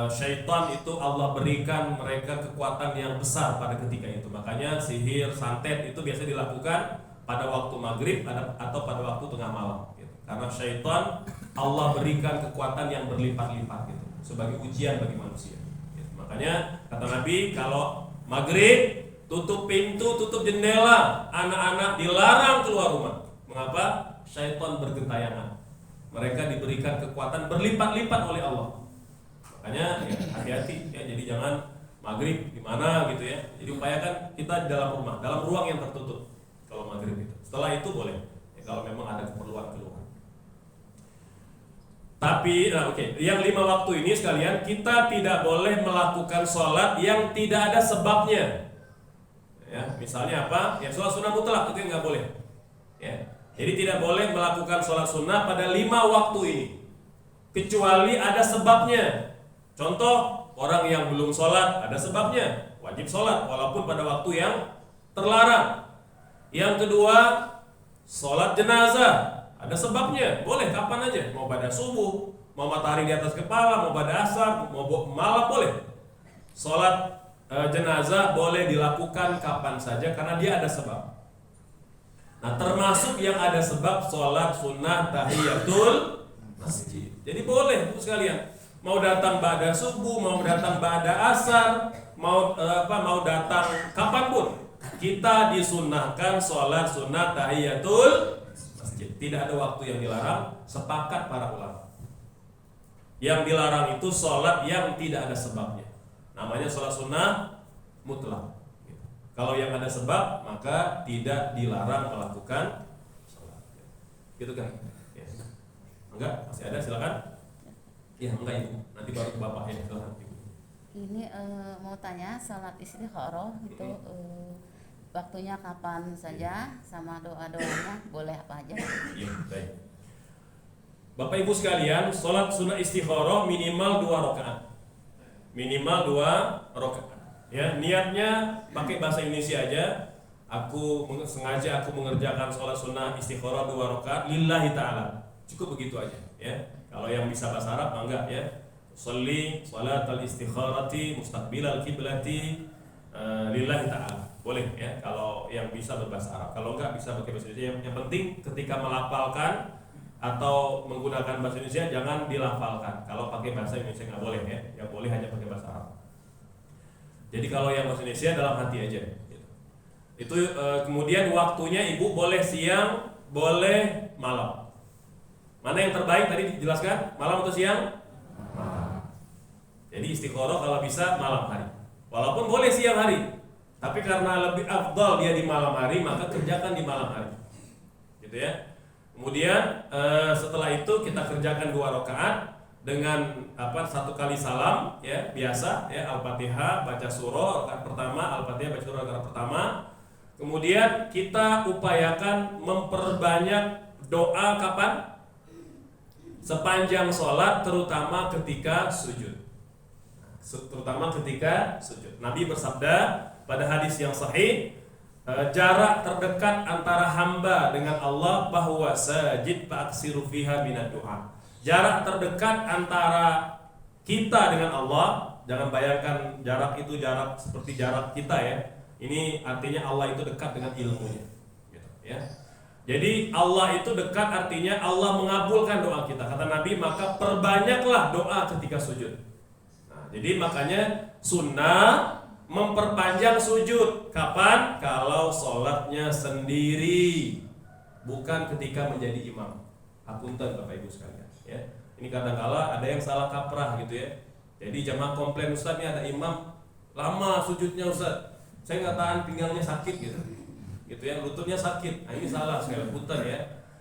Speaker 1: syaitan itu Allah berikan mereka kekuatan yang besar pada ketika itu. Makanya sihir, santet itu biasa dilakukan pada waktu maghrib atau pada waktu tengah malam gitu. Karena syaitan Allah berikan kekuatan yang berlipat-lipat gitu, sebagai ujian bagi manusia gitu. Makanya kata Nabi, kalau maghrib tutup pintu, tutup jendela, anak-anak dilarang keluar rumah. Mengapa? Syaitan bergentayangan. Mereka diberikan kekuatan berlipat-lipat oleh Allah. Makanya ya, hati-hati ya, jadi jangan maghrib di mana gitu ya. Jadi upayakan kita di dalam rumah, dalam ruang yang tertutup kalau maghrib itu. Setelah itu boleh ya, kalau memang ada keperluan keluar. Tapi yang 5 waktu ini sekalian, kita tidak boleh melakukan sholat yang tidak ada sebabnya. Ya, misalnya apa? Ya sholat sunnah mutlak itu nggak boleh. Ya, jadi tidak boleh melakukan sholat sunnah pada 5 waktu ini, kecuali ada sebabnya. Contoh, orang yang belum sholat ada sebabnya, wajib sholat walaupun pada waktu yang terlarang. Yang kedua, sholat jenazah ada sebabnya, boleh kapan aja, mau pada subuh, mau matahari di atas kepala, mau pada asar, mau malam boleh. Sholat jenazah boleh dilakukan kapan saja karena dia ada sebab. Nah, termasuk yang ada sebab sholat sunnah tahiyatul masjid. Jadi boleh Bu sekalian, mau datang ba'da subuh, mau datang ba'da asar, mau datang kapanpun, kita disunnahkan sholat sunnah tahiyatul masjid. Tidak ada waktu yang dilarang, sepakat para ulama. Yang dilarang itu sholat yang tidak ada sebabnya, namanya sholat sunnah mutlak. Kalau yang ada sebab, maka tidak dilarang melakukan sholat. Gitu kan? Ya. Enggak? Masih ada? Silakan. Ya enggak Ibu, nanti baru ke Bapak ya, silakan Ibu.
Speaker 3: Ini mau tanya, salat istikharah itu waktunya kapan saja, sama doa-doanya boleh apa aja?
Speaker 1: Iya, baik. Bapak Ibu sekalian, salat sunnah istikharah minimal 2 rakaat. Minimal 2 rakaat. Ya, niatnya pakai bahasa Indonesia aja. Sengaja mengerjakan salat sunnah istikharah 2 rakaat lillahi ta'ala. Cukup begitu aja, ya. Kalau yang bisa bahasa Arab enggak ya. Sholli sholatal istikharati mustaqbilal kiblati lillahi ta'ala. Boleh ya kalau yang bisa berbahasa Arab. Kalau enggak bisa pakai bahasa Indonesia. Yang penting ketika melafalkan atau menggunakan bahasa Indonesia jangan dilafalkan. Kalau pakai bahasa Indonesia enggak boleh ya. Yang boleh hanya pakai bahasa Arab. Jadi kalau yang bahasa Indonesia dalam hati aja gitu. Itu kemudian waktunya Ibu boleh siang, boleh malam. Mana yang terbaik tadi dijelaskan? Malam atau siang? Malam. Jadi istikharah kalau bisa malam hari. Walaupun boleh siang hari, tapi karena lebih afdal dia di malam hari, maka kerjakan di malam hari. Gitu ya. Kemudian setelah itu kita kerjakan 2 rakaat dengan 1 kali salam ya, biasa ya, Al-Fatihah baca surah rakaat pertama, Al-Fatihah baca surah rakaat pertama. Kemudian kita upayakan memperbanyak doa kapan? Sepanjang sholat, terutama ketika sujud. Nabi bersabda pada hadis yang sahih, jarak terdekat antara hamba dengan Allah bahwa sajid fa'aksiru fiha minad du'a. jarak terdekat antara kita dengan Allah, jangan bayangkan jarak itu jarak seperti jarak kita ya. Ini artinya Allah itu dekat dengan ilmunya, gitu, ya. Jadi Allah itu dekat artinya Allah mengabulkan doa kita. Kata Nabi, maka perbanyaklah doa ketika sujud. Nah, jadi makanya sunnah memperpanjang sujud. Kapan? Kalau sholatnya sendiri, bukan ketika menjadi imam. Apunten Bapak Ibu sekalian, ya. Ini kadang-kala ada yang salah kaprah gitu ya. Jadi jamaah komplain, Ustaz nih ada imam lama sujudnya Ustaz, saya nggak tahan, pinggangnya sakit gitu ya, lututnya sakit. Nah, ini salah sekali, punten ya.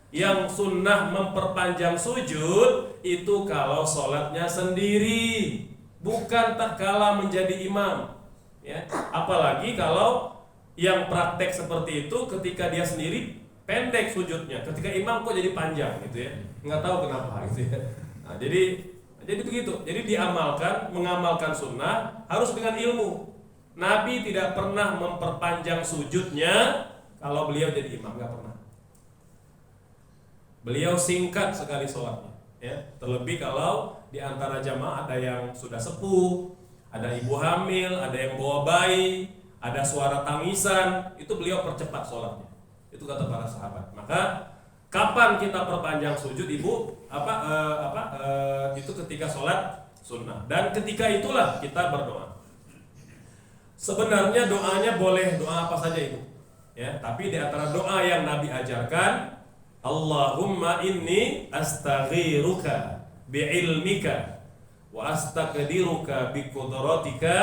Speaker 1: Yang sunnah memperpanjang sujud itu kalau sholatnya sendiri, bukan tatkala menjadi imam, ya. Apalagi kalau yang praktek seperti itu ketika dia sendiri pendek sujudnya, ketika imam kok jadi panjang gitu ya, nggak tahu kenapa gitu ya. Nah, jadi begitu. Jadi mengamalkan sunnah harus dengan ilmu. Nabi tidak pernah memperpanjang sujudnya kalau beliau jadi imam, nggak pernah. Beliau singkat sekali sholatnya, ya. Terlebih kalau di antara jamaah ada yang sudah sepuh, ada ibu hamil, ada yang bawa bayi, ada suara tangisan, itu beliau percepat sholatnya. Itu kata para sahabat. Maka kapan kita perpanjang sujud, Ibu? Itu ketika sholat sunnah. Dan ketika itulah kita berdoa. Sebenarnya doanya boleh doa apa saja, Ibu. Ya, tapi di antara doa yang Nabi ajarkan, Allahumma inni astaghiruka bi'ilmika wa astaqdiruka biqudratika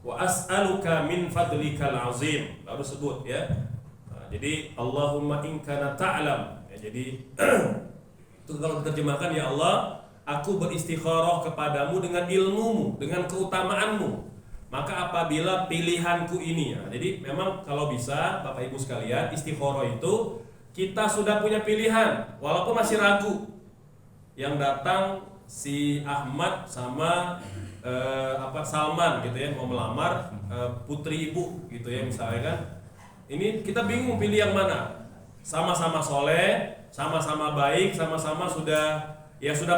Speaker 1: wa as'aluka min fadlikal azim. Baru sebut ya. Nah, jadi Allahumma in kana ta'lam. Ya, jadi itu kalau diterjemahkan, ya Allah, aku beristikharah kepadamu dengan ilmumu, dengan keutamaanmu. Maka apabila pilihanku ini, ya, jadi memang kalau bisa Bapak Ibu sekalian, istikharah itu kita sudah punya pilihan, walaupun masih ragu. Yang datang si Ahmad sama Salman gitu ya, mau melamar putri ibu gitu ya misalnya kan. Ini kita bingung pilih yang mana. Sama-sama soleh, sama-sama baik, sama-sama sudah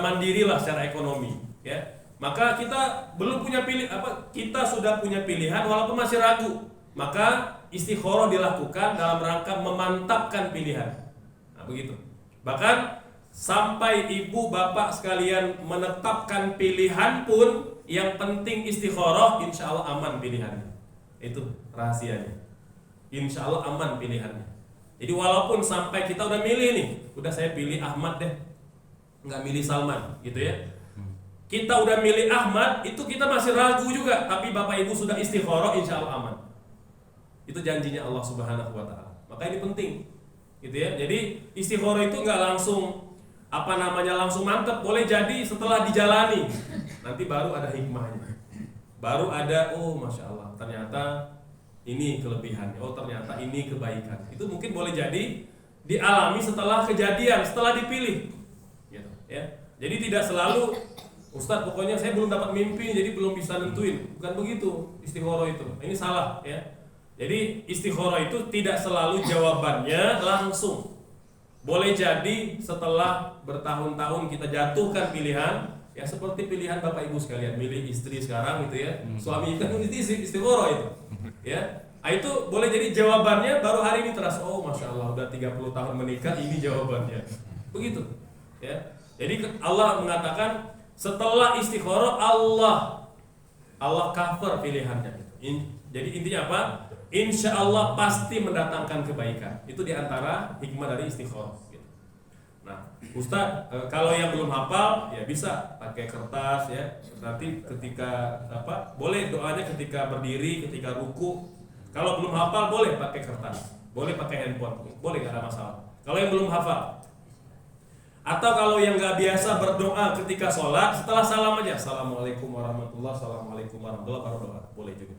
Speaker 1: mandiri lah secara ekonomi, ya. Maka kita belum punya kita sudah punya pilihan walaupun masih ragu. Maka istikharah dilakukan dalam rangka memantapkan pilihan. Nah, begitu. Bahkan sampai ibu bapak sekalian menetapkan pilihan pun, yang penting istikharah, insya Allah aman pilihannya. Itu rahasianya. Insya Allah aman pilihannya. Jadi walaupun sampai kita udah milih nih, udah saya pilih Ahmad deh, nggak milih Salman, gitu ya. Kita udah milih Ahmad, itu kita masih ragu juga, tapi bapak ibu sudah istikharah, insya Allah aman. Itu janjinya Allah Subhanahu wa Ta'ala. Maka ini penting, gitu ya. Jadi istikharah itu nggak langsung langsung mantep. Boleh jadi setelah dijalani, nanti baru ada hikmahnya, baru ada masya Allah, ternyata ini kelebihannya, ternyata ini kebaikan. Itu mungkin boleh jadi dialami setelah kejadian, setelah dipilih, gitu ya. Jadi tidak selalu, Ustadz pokoknya saya belum dapat mimpi jadi belum bisa nentuin. Bukan begitu istikharah itu. Ini salah ya. Jadi istikharah itu tidak selalu jawabannya langsung. Boleh jadi setelah bertahun-tahun kita jatuhkan pilihan, ya seperti pilihan Bapak Ibu sekalian, milih istri sekarang gitu ya. Suami kan istikharah itu. Ya. Nah, itu boleh jadi jawabannya baru hari ini terasa, Masya Allah udah 30 tahun menikah, ini jawabannya. Begitu. Ya. Jadi Allah mengatakan setelah istikharah Allah cover pilihannya. Jadi intinya apa? Insya Allah pasti mendatangkan kebaikan. Itu diantara hikmah dari istikharah. Gitu. Nah, Ustaz, kalau yang belum hafal ya bisa pakai kertas ya. Nanti ketika boleh doanya ketika berdiri, ketika ruku. Kalau belum hafal boleh pakai kertas, boleh pakai handphone, boleh, nggak ada masalah. Kalau yang belum hafal. Atau kalau yang nggak biasa berdoa ketika sholat, setelah salam aja, Assalamualaikum warahmatullahi wabarakatuh, Assalamualaikum warahmatullahi wabarakatuh, baru doa, boleh juga.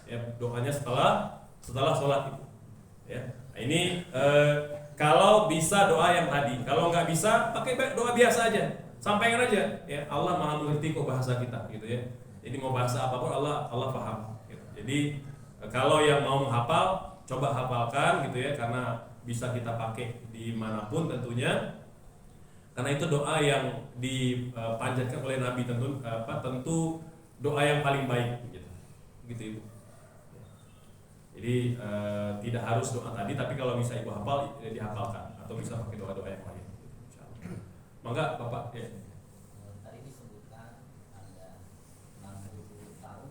Speaker 1: Ya, doanya setelah sholat itu. Ya, nah, ini kalau bisa doa yang tadi, kalau nggak bisa pakai doa biasa aja, sampaikan aja. Ya, Allah maha mengerti kok bahasa kita, gitu ya. Jadi mau bahasa apapun Allah paham. Gitu. Jadi kalau yang mau menghafal, coba hafalkan, gitu ya, karena bisa kita pakai dimanapun tentunya. Karena itu doa yang dipanjatkan oleh Nabi, tentu doa yang paling baik gitu. Gitu Ibu. Jadi tidak harus doa tadi, tapi kalau bisa Ibu hafal dihafalkan atau bisa pakai doa-doa yang lain. Insyaallah. Mangga Bapak ya.
Speaker 4: Tadi disebutkan ada 60 tahun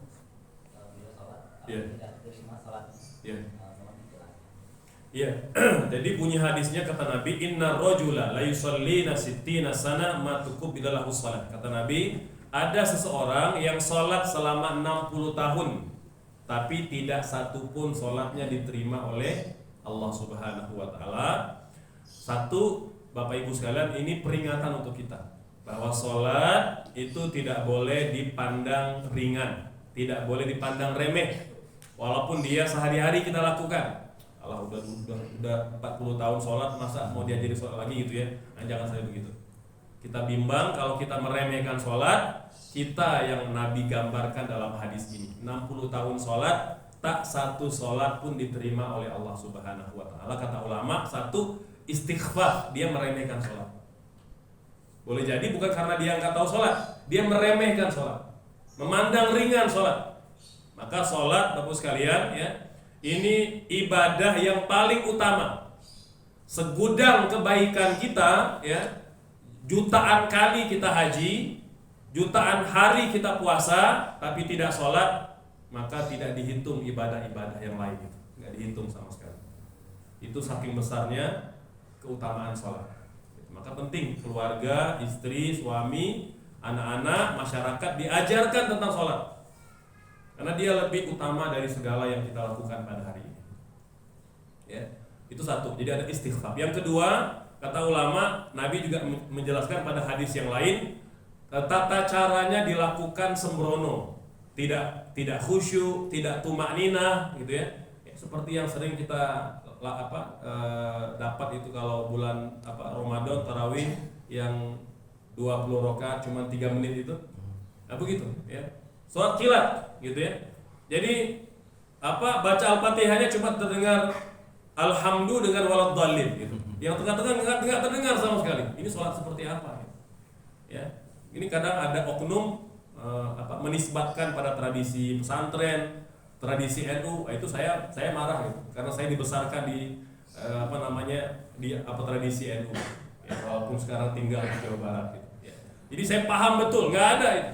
Speaker 4: beliau sholat, tidak terima sholatnya.
Speaker 1: Iya. Jadi bunyi hadisnya kata Nabi, inna rajula la yusallina sittina sana ma tuqbilu lahu shalah. Kata Nabi, ada seseorang yang sholat selama 60 tahun tapi tidak satupun sholatnya diterima oleh Allah Subhanahu wa taala. Satu, Bapak Ibu sekalian, ini peringatan untuk kita bahwa sholat itu tidak boleh dipandang ringan, tidak boleh dipandang remeh. Walaupun dia sehari-hari kita lakukan. Allah udah 40 tahun sholat, masa mau diajari sholat lagi gitu ya? Nah, jangan sampai begitu. Kita bimbang kalau kita meremehkan sholat, kita yang Nabi gambarkan dalam hadis ini. 60 tahun sholat, tak satu sholat pun diterima oleh Allah Subhanahu wa taala. Kata ulama, satu, istighfar, dia meremehkan sholat. Boleh jadi bukan karena dia nggak tahu sholat, dia meremehkan sholat, memandang ringan sholat. Maka sholat, Bapak sekalian ya, ini ibadah yang paling utama. Segudang kebaikan kita ya, jutaan kali kita haji, jutaan hari kita puasa, tapi tidak sholat, maka tidak dihitung ibadah-ibadah yang lain itu, nggak dihitung sama sekali. Itu saking besarnya keutamaan sholat. Maka penting keluarga, istri, suami, anak-anak, masyarakat diajarkan tentang sholat, karena dia lebih utama dari segala yang kita lakukan pada hari ini. Ya, itu satu. Jadi ada istighfar. Yang kedua, kata ulama, Nabi juga menjelaskan pada hadis yang lain, tata caranya dilakukan sembrono, tidak khusyuk, tidak tumakninah, gitu ya. Seperti yang sering kita dapat itu kalau bulan Ramadan tarawih yang 20 rakaat cuma 3 menit itu. Nah, begitu, ya. Sholat kilat, gitu ya. Jadi baca Al-Fatihahnya cuma terdengar alhamdulillah dengan waladdallin gitu. Yang tengah-tengah enggak terdengar sama sekali. Ini sholat seperti apa? Ya. Ini kadang ada oknum menisbatkan pada tradisi pesantren, tradisi NU, itu saya marah gitu. Karena saya dibesarkan di tradisi NU. Ya, walaupun sekarang tinggal di Jawa Barat gitu. Ya. Jadi saya paham betul, nggak ada itu.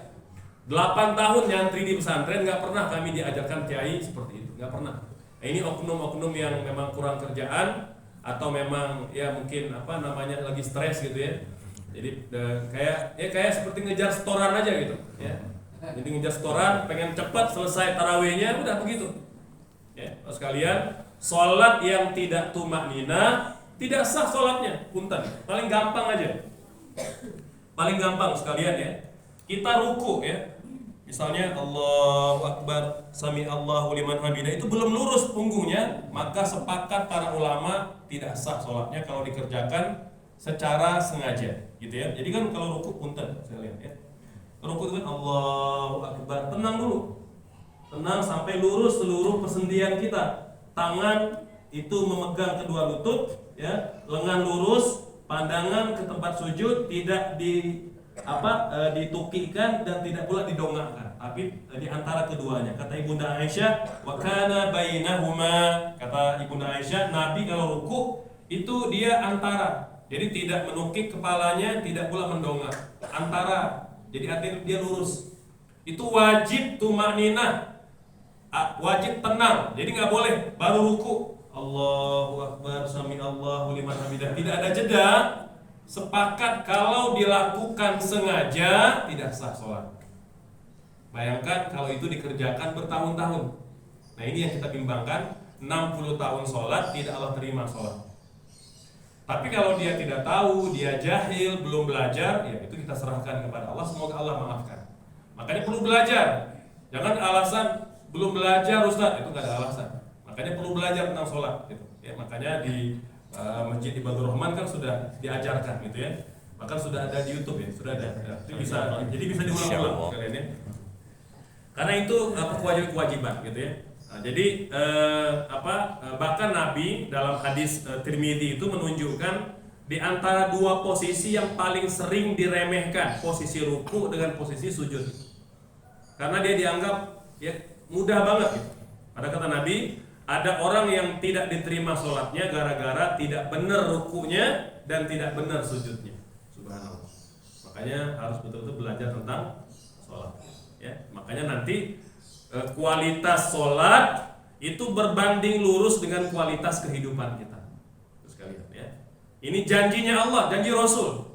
Speaker 1: 8 tahun nyantri di pesantren, nggak pernah kami diajarkan kiai seperti itu, nggak pernah. Nah, ini oknum-oknum yang memang kurang kerjaan atau memang ya mungkin lagi stres gitu ya. Jadi kayak seperti ngejar setoran aja gitu ya. Jadi ngejar setoran, pengen cepat selesai tarawihnya, udah begitu. Ya, sekalian, sholat yang tidak tumakninah tidak sah sholatnya, punten. Paling gampang aja. Paling gampang sekalian ya. Kita ruku ya. Misalnya Allahu Akbar, Sami Allahu liman hamidah, itu belum lurus punggungnya, maka sepakat para ulama tidak sah sholatnya kalau dikerjakan secara sengaja, gitu ya. Jadi kan kalau ruku punten, saya lihat ya. Ruku itu kan Allahu Akbar, tenang dulu, tenang sampai lurus seluruh persendian kita. Tangan itu memegang kedua lutut, ya, lengan lurus, pandangan ke tempat sujud, tidak ditukikan dan tidak pula didongakkan, tapi di antara keduanya. Kata Ibunda Aisyah, wa kana bainahuma, kata Ibunda Aisyah, Nabi kalau ruku itu dia antara, jadi tidak menukik kepalanya, tidak pula mendongak, antara. Jadi artinya dia lurus. Itu wajib tumakninah, wajib tenang. Jadi nggak boleh baru ruku Allahu Akbar, Sami Allahu liman hamidah, tidak ada jeda. Sepakat kalau dilakukan sengaja tidak sah sholat. Bayangkan kalau itu dikerjakan bertahun-tahun. Nah, ini yang kita bimbangkan. 60 tahun sholat tidak Allah terima sholat. Tapi kalau dia tidak tahu, dia jahil, belum belajar, ya itu kita serahkan kepada Allah. Semoga Allah maafkan. Makanya perlu belajar. Jangan alasan belum belajar Ustaz, itu nggak ada alasan. Makanya perlu belajar tentang sholat gitu. Ya, makanya di Masjid Ibadur Rahman kan sudah diajarkan gitu ya. Bahkan sudah ada di YouTube ya, sudah ada. Ya, itu bisa, jadi bisa diulang-ulang kalian ya. Karena itu kewajiban gitu ya. Nah, jadi bahkan Nabi dalam hadis Tirmidzi itu menunjukkan di antara dua posisi yang paling sering diremehkan, posisi ruku dengan posisi sujud. Karena dia dianggap ya mudah banget gitu. Ada kata Nabi, ada orang yang tidak diterima sholatnya gara-gara tidak benar rukunya dan tidak benar sujudnya. Subhanallah. Makanya harus betul-betul belajar tentang sholat. Ya, makanya nanti kualitas sholat itu berbanding lurus dengan kualitas kehidupan kita. Terus kalian ya. Ini janjinya Allah, janji Rasul.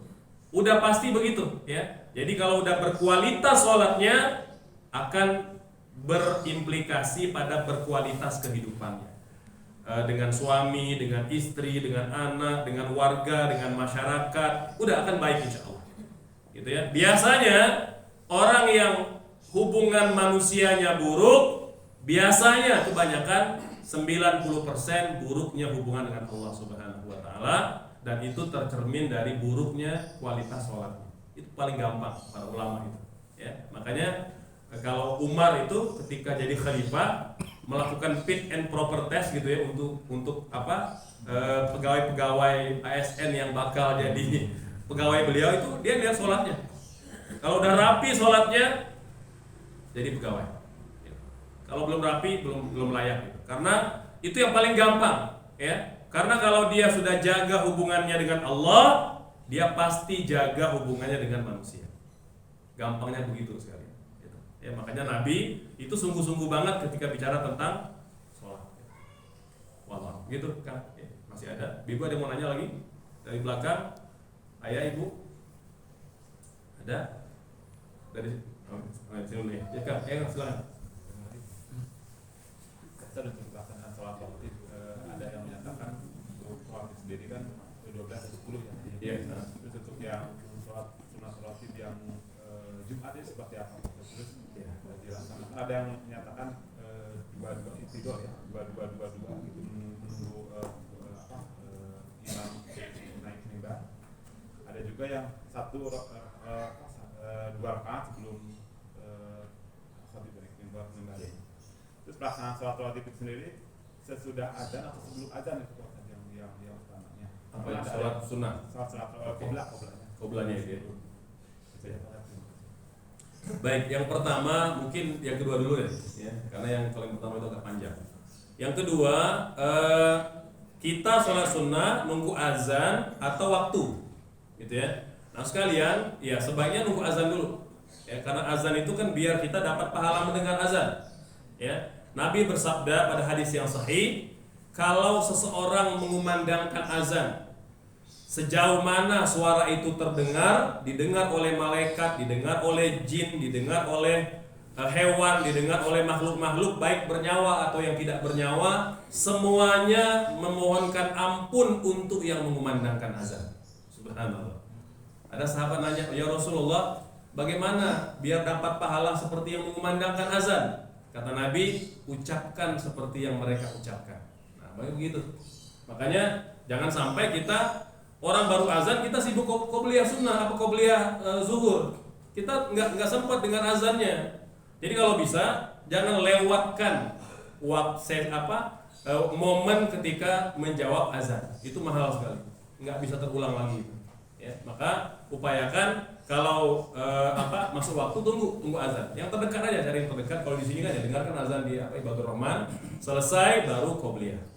Speaker 1: Udah pasti begitu ya. Jadi kalau udah berkualitas sholatnya akan berimplikasi pada berkualitas kehidupannya, dengan suami, dengan istri, dengan anak, dengan warga, dengan masyarakat, udah akan baik insya Allah. Gitu ya. Biasanya orang yang hubungan manusianya buruk, biasanya kebanyakan 90% buruknya hubungan dengan Allah Subhanahu wa taala, dan itu tercermin dari buruknya kualitas sholatnya. Itu paling gampang para ulama itu. Ya, makanya kalau Umar itu ketika jadi khalifah melakukan fit and proper test gitu ya untuk apa pegawai-pegawai ASN yang bakal jadi pegawai beliau itu dia lihat sholatnya. Kalau udah rapi sholatnya jadi pegawai. Kalau belum rapi belum layak gitu. Karena itu yang paling gampang ya. Karena kalau dia sudah jaga hubungannya dengan Allah, dia pasti jaga hubungannya dengan manusia. Gampangnya begitu sekali. Ya, makanya Nabi itu sungguh-sungguh banget ketika bicara tentang sholat. Wallah, gitu kan? Ya, masih ada. Ibu ada yang mau nanya lagi dari belakang? Ayah, ibu? Ada? Dari sini nih. Ya kan? Silakan.
Speaker 5: Kita untuk pelaksanaan sholat waktu ada yang menyatakan untuk sholat sendiri kan 12 atau 10 ya.
Speaker 1: Iya.
Speaker 5: Terus untuk yang sholat sunat sholat yang Jumat itu seperti apa? Terus dilaksanakan. Ada yang menyatakan dua istidor ya, dua gitu menunggu imam naik mimbar. Ada juga yang dua rakaat sebelum naik mimbar. Terus pelaksanaan sholat rawatib itu sendiri sesudah azan atau sebelum azan itu yang utamanya.
Speaker 1: Apa yang sholat sunnah?
Speaker 5: Sholat
Speaker 1: qoblanya itu. Baik, yang pertama mungkin yang kedua dulu ya, karena yang paling pertama itu agak panjang. Yang kedua, kita sholat sunnah nunggu azan atau waktu, gitu ya. Nah sekalian, ya sebaiknya nunggu azan dulu, ya, karena azan itu kan biar kita dapat pahala mendengar azan. Ya, Nabi bersabda pada hadis yang sahih, kalau seseorang mengumandangkan azan, sejauh mana suara itu terdengar, didengar oleh malaikat, didengar oleh jin, didengar oleh hewan, didengar oleh makhluk-makhluk baik bernyawa atau yang tidak bernyawa, semuanya memohonkan ampun untuk yang mengumandangkan azan. Subhanallah. Ada sahabat nanya, "Ya Rasulullah, bagaimana biar dapat pahala seperti yang mengumandangkan azan?" Kata Nabi, "Ucapkan seperti yang mereka ucapkan." Nah, begitu. Makanya jangan sampai kita orang baru azan kita sibuk qobliyah sunnah apa qobliyah zuhur. Kita nggak sempat dengan azannya. Jadi kalau bisa jangan lewatkan momen ketika menjawab azan. Itu mahal sekali. Nggak bisa terulang lagi. Ya, maka upayakan kalau masuk waktu tunggu azan. Yang terdekat aja, cari yang terdekat. Kalau di sini kan ya dengarkan azan di Ibadur Rahman, selesai baru qobliyah.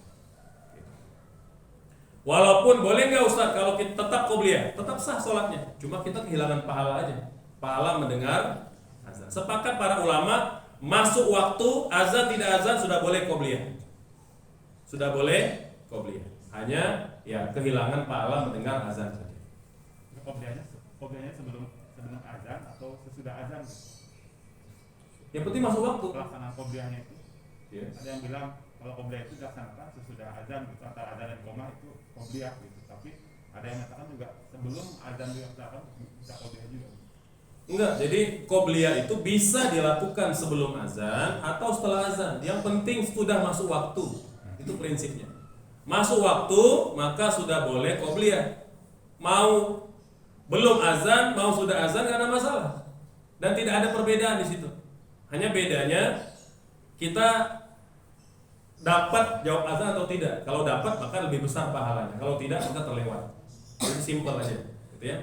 Speaker 1: Walaupun boleh nggak Ustaz kalau kita tetap qobliyah, tetap sah sholatnya, cuma kita kehilangan pahala aja, pahala mendengar azan. Sepakat para ulama, masuk waktu azan tidak azan sudah boleh qobliyah, sudah boleh qobliyah. Hanya ya kehilangan pahala mendengar azan saja.
Speaker 5: Qobliyahnya sebelum azan atau sesudah azan?
Speaker 1: Yang penting masuk waktu.
Speaker 5: Pelaksanaan qobliyahnya itu,
Speaker 1: Yeah.
Speaker 5: ada yang bilang kalau qobliyah itu dilaksanakan sesudah azan, gitu, antara azan dan qomah itu qobliyah gitu. Tapi ada yang mengatakan juga sebelum azan dilaksanakan bisa qobliyah juga.
Speaker 1: Enggak, jadi qobliyah itu bisa dilakukan sebelum azan atau setelah azan. Yang penting sudah masuk waktu. Itu prinsipnya. Masuk waktu maka sudah boleh qobliyah. Mau belum azan, mau sudah azan nggak ada masalah. Dan tidak ada perbedaan di situ. Hanya bedanya kita dapat jawab azan atau tidak. Kalau dapat maka lebih besar pahalanya. Kalau tidak maka terlewat. Jadi simpel aja, gitu ya.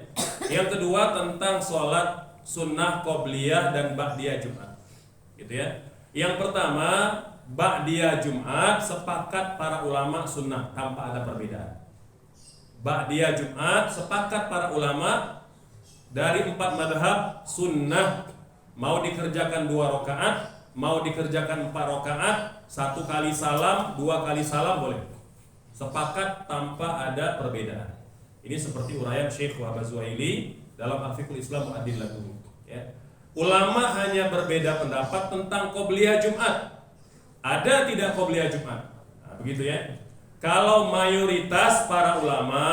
Speaker 1: Yang kedua tentang sholat sunnah qobliyah dan ba'diyah Jumat, gitu ya. Yang pertama ba'diyah Jumat sepakat para ulama sunnah tanpa ada perbedaan. Ba'diyah Jumat sepakat para ulama dari 4 madhab sunnah, mau dikerjakan 2 rakaat, mau dikerjakan 4 rakaat, 1 kali salam, 2 kali salam boleh. Sepakat tanpa ada perbedaan. Ini seperti uraian Syekh Wahab Az-Zuhaili dalam Al-Fiqhul Islam Mu'addilatun, ya. Ulama hanya berbeda pendapat tentang qobliyah Jumat. Ada tidak qobliyah Jumat? Nah, begitu ya. Kalau mayoritas para ulama,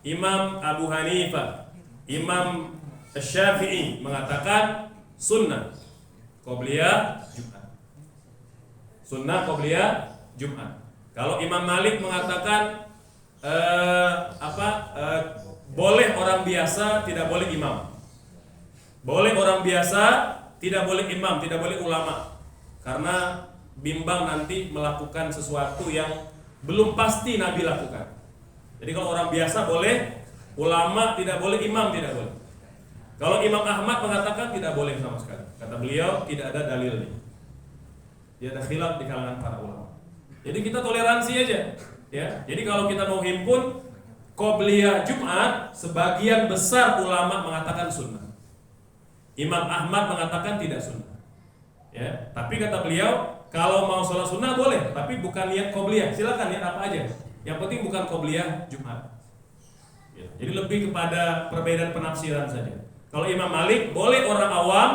Speaker 1: Imam Abu Hanifah, Imam Syafi'i mengatakan sunnah qobliyah Jumat. Sunnah qobliyah Jumat. Kalau Imam Malik mengatakan boleh orang biasa, tidak boleh imam. Boleh orang biasa, tidak boleh imam, tidak boleh ulama. Karena bimbang nanti melakukan sesuatu yang belum pasti Nabi lakukan. Jadi kalau orang biasa boleh, ulama tidak boleh, imam tidak boleh. Kalau Imam Ahmad mengatakan tidak boleh sama sekali. Kata beliau tidak ada dalilnya. Dia ada khilaf di kalangan para ulama. Jadi kita toleransi aja, ya. Jadi kalau kita mau himpun qobliyah Jumat, sebagian besar ulama mengatakan sunnah. Imam Ahmad mengatakan tidak sunnah. Ya, tapi kata beliau kalau mau sholat sunnah boleh, tapi bukan niat qobliyah. Silakan niat apa aja. Yang penting bukan qobliyah Jumat. Ya, jadi lebih kepada perbedaan penafsiran saja. Kalau Imam Malik boleh orang awam,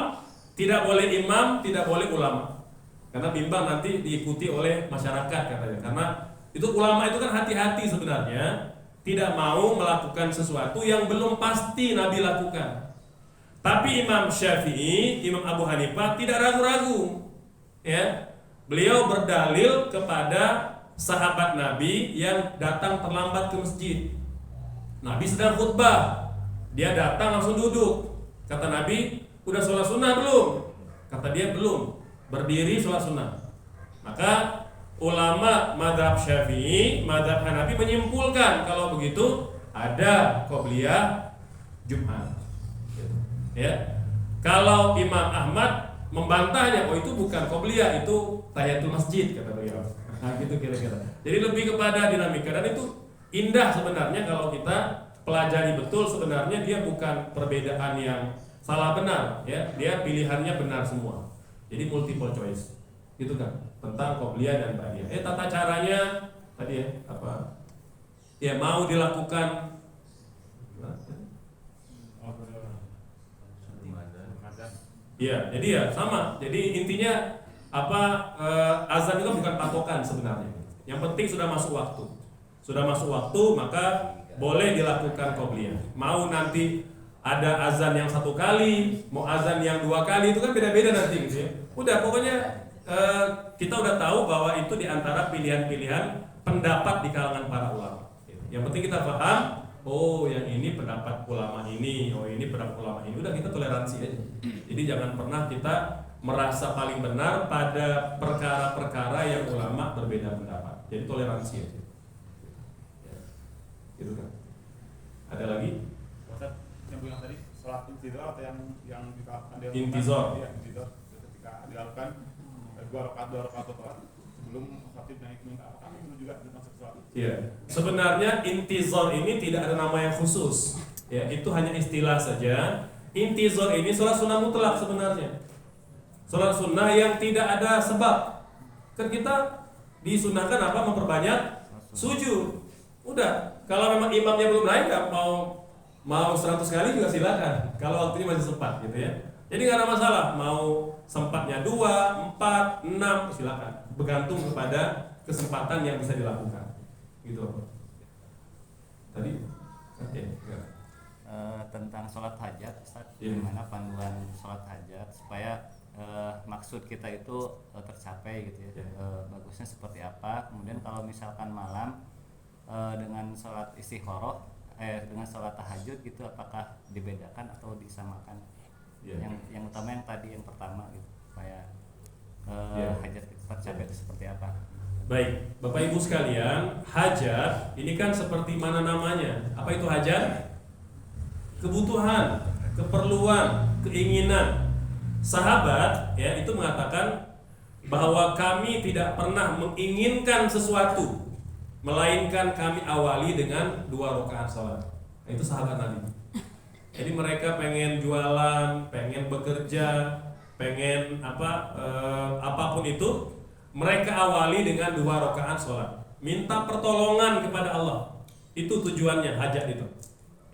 Speaker 1: tidak boleh imam, tidak boleh ulama. Karena bimbang nanti diikuti oleh masyarakat katanya. Karena itu ulama itu kan hati-hati sebenarnya, tidak mau melakukan sesuatu yang belum pasti Nabi lakukan. Tapi Imam Syafi'i, Imam Abu Hanifah tidak ragu-ragu. Ya. Beliau berdalil kepada sahabat Nabi yang datang terlambat ke masjid. Nabi sedang khutbah. Dia datang langsung duduk. Kata Nabi, udah sholat sunnah belum? Kata dia belum. Berdiri sholat sunnah. Maka ulama madhab Syafi'i, madhab Hanafi menyimpulkan kalau begitu ada qobliyah Jumat. Ya. Kalau Imam Ahmad membantahnya, oh itu bukan qobliyah, itu tahiyatul masjid kata beliau. Nah, gitu kira-kira. Jadi lebih kepada dinamika, dan itu indah sebenarnya kalau kita pelajari betul. Sebenarnya dia bukan perbedaan yang salah benar, ya. Dia pilihannya benar semua. Jadi multiple choice, gitu kan, tentang qobliyah dan ba'diyah. Tata caranya tadi ya apa? Ya mau dilakukan. Iya, jadi ya sama. Jadi intinya apa? Azan itu bukan patokan sebenarnya. Yang penting sudah masuk waktu. Sudah masuk waktu maka boleh dilakukan qobliyah. Mau nanti ada azan yang 1 kali, mau azan yang 2 kali, itu kan beda-beda nanti gitu ya. Udah pokoknya kita udah tahu bahwa itu diantara pilihan-pilihan pendapat di kalangan para ulama. Yang penting kita paham, oh yang ini pendapat ulama ini, oh ini pendapat ulama ini. Udah kita toleransi aja. Jadi jangan pernah kita merasa paling benar pada perkara-perkara yang ulama berbeda pendapat. Jadi toleransi aja. Gitu kan. Ada lagi?
Speaker 5: Yang bilang tadi sholat intizar atau yang dilakukan di
Speaker 1: intizar.
Speaker 5: Ya, intizar ketika dilakukan 2 rakaat sebelum khatib naik mimbar, itu juga termasuk sholat.
Speaker 1: Iya. Sebenarnya intizar ini tidak ada nama yang khusus. Ya, itu hanya istilah saja. Intizar ini sholat sunnah mutlak sebenarnya. Sholat sunnah yang tidak ada sebab. Kan kita disunahkan apa? Memperbanyak sujud. Udah. Kalau memang imamnya belum naik, mau 100 kali juga silakan. Kalau waktunya masih sempat, gitu ya. Jadi nggak ada masalah. Mau sempatnya 2, 4, 6 silakan. Bergantung kepada kesempatan yang bisa dilakukan. Gitu. Tadi, oke.
Speaker 4: Tentang sholat hajat, Ustaz,
Speaker 1: Gimana
Speaker 4: panduan sholat hajat supaya maksud kita itu tercapai gitu ya. Bagusnya seperti apa? Kemudian kalau misalkan malam dengan sholat istikharah, dengan sholat tahajud gitu, apakah dibedakan atau disamakan? Yang utama yang tadi yang pertama gitu, supaya hajat kita tercapai itu seperti apa?
Speaker 1: Baik, Bapak Ibu sekalian, hajat ini kan seperti mana namanya? Apa itu hajat? Kebutuhan, keperluan, keinginan. Sahabat ya itu mengatakan bahwa kami tidak pernah menginginkan sesuatu, melainkan kami awali dengan 2 rakaat salat. Nah, itu sahabat Nabi. Jadi mereka pengen jualan, pengen bekerja, pengen apapun itu, mereka awali dengan 2 rakaat salat. Minta pertolongan kepada Allah. Itu tujuannya hajat itu.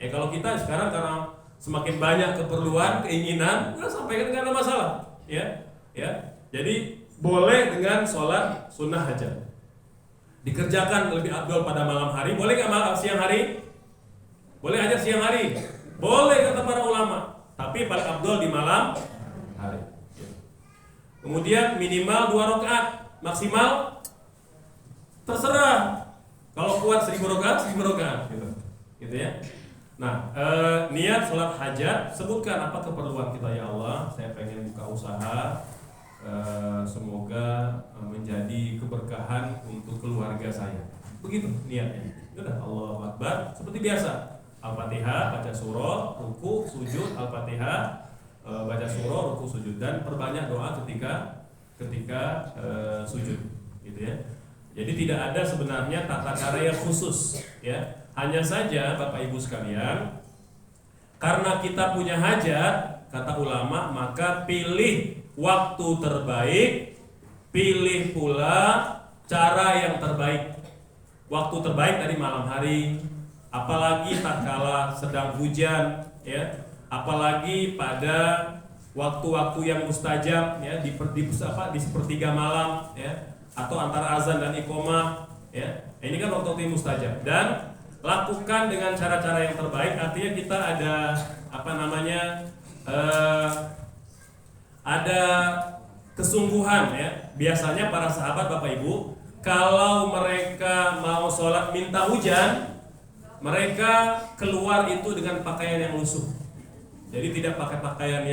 Speaker 1: Kalau kita sekarang karena semakin banyak keperluan, keinginan, kita sampaikan nggak ada masalah, ya. Jadi boleh dengan sholat sunnah hajat. Dikerjakan lebih afdal pada malam hari. Boleh nggak siang hari? Boleh hajat siang hari? Boleh kata para ulama. Tapi paling afdal di malam hari. Kemudian minimal 2 rakaat, maksimal terserah. Kalau kuat 1000 rakaat, 1000 rakaat, gitu ya. Nah, niat sholat hajat, sebutkan apa keperluan kita ya Allah. Saya pengen buka usaha, semoga menjadi keberkahan untuk keluarga saya. Begitu niatnya. Sudah, Allahu Akbar. Seperti biasa, Al-Fatihah, baca surah, ruku, sujud, Al-Fatihah, baca surah, ruku, sujud, dan perbanyak doa ketika sujud, gitu ya. Jadi tidak ada sebenarnya tata cara yang khusus, ya. Hanya saja Bapak Ibu sekalian, karena kita punya hajat, kata ulama, maka pilih waktu terbaik, pilih pula cara yang terbaik. Waktu terbaik dari malam hari, apalagi tatkala sedang hujan, ya. Apalagi pada waktu-waktu yang mustajab, ya, di sepertiga malam, ya, atau antara azan dan iqomah, ya. Ini kan waktu mustajab, dan lakukan dengan cara-cara yang terbaik. Artinya kita ada ada kesungguhan, ya. Biasanya para sahabat Bapak Ibu, kalau mereka mau sholat minta hujan, mereka keluar itu dengan pakaian yang lusuh. Jadi tidak pakai pakaian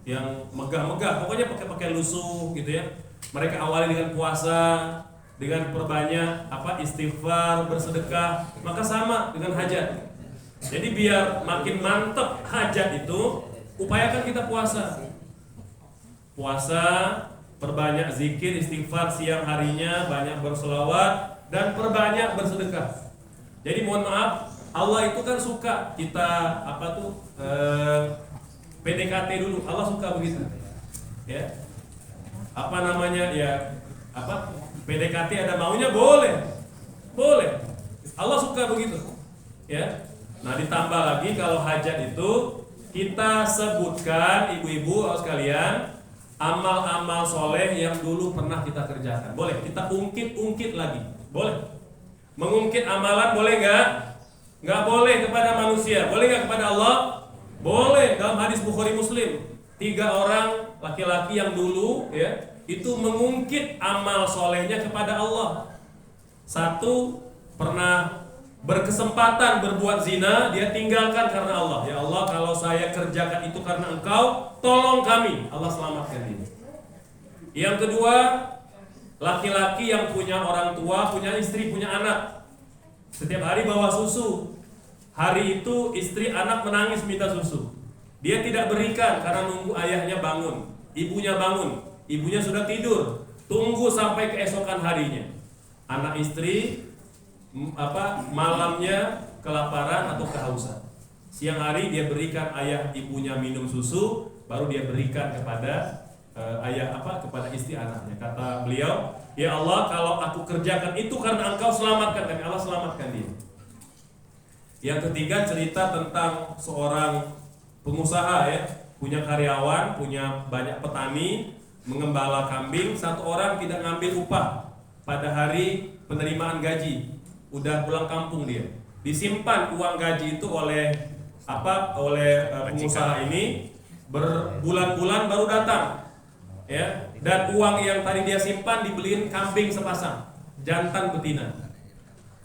Speaker 1: yang megah-megah, pokoknya pakai pakaian lusuh, gitu ya. Mereka awali dengan puasa, dengan perbanyak istighfar, bersedekah, maka sama dengan hajat. Jadi biar makin mantap hajat itu, upayakan kita puasa. Puasa, perbanyak zikir, istighfar siang harinya, banyak berselawat, dan perbanyak bersedekah. Jadi mohon maaf, Allah itu kan suka kita PDKT dulu. Allah suka begitu. Ya. PDKT ada maunya, boleh. Allah suka begitu, ya. Nah, ditambah lagi kalau hajat itu kita sebutkan, ibu-ibu sekalian, amal-amal soleh yang dulu pernah kita kerjakan. Boleh kita ungkit lagi, boleh. Mengungkit amalan boleh nggak? Nggak boleh kepada manusia. Boleh nggak kepada Allah? Boleh. Dalam hadis Bukhari Muslim, 3 orang laki-laki yang dulu, ya, itu mengungkit amal solehnya kepada Allah. 1, pernah berkesempatan berbuat zina, dia tinggalkan karena Allah. Ya Allah, kalau saya kerjakan itu karena Engkau, tolong kami. Allah selamatkan dia. Yang kedua, laki-laki yang punya orang tua, punya istri, punya anak, setiap hari bawa susu. Hari itu istri anak menangis minta susu, dia tidak berikan karena nunggu ayahnya bangun, ibunya bangun. Ibunya sudah tidur, tunggu sampai keesokan harinya. Anak istri malamnya kelaparan atau kehausan. Siang hari dia berikan ayah ibunya minum susu, baru dia berikan kepada kepada istri anaknya. Kata beliau, ya Allah, kalau aku kerjakan itu karena Engkau, selamatkan kami. Allah selamatkan dia. Yang ketiga, cerita tentang seorang pengusaha, ya, punya karyawan, punya banyak petani, mengembala kambing. 1 orang tidak ngambil upah pada hari penerimaan gaji, udah pulang kampung dia. Disimpan uang gaji itu oleh pengusaha ini, berbulan-bulan baru datang, ya. Dan uang yang tadi dia simpan dibeliin kambing sepasang, jantan betina.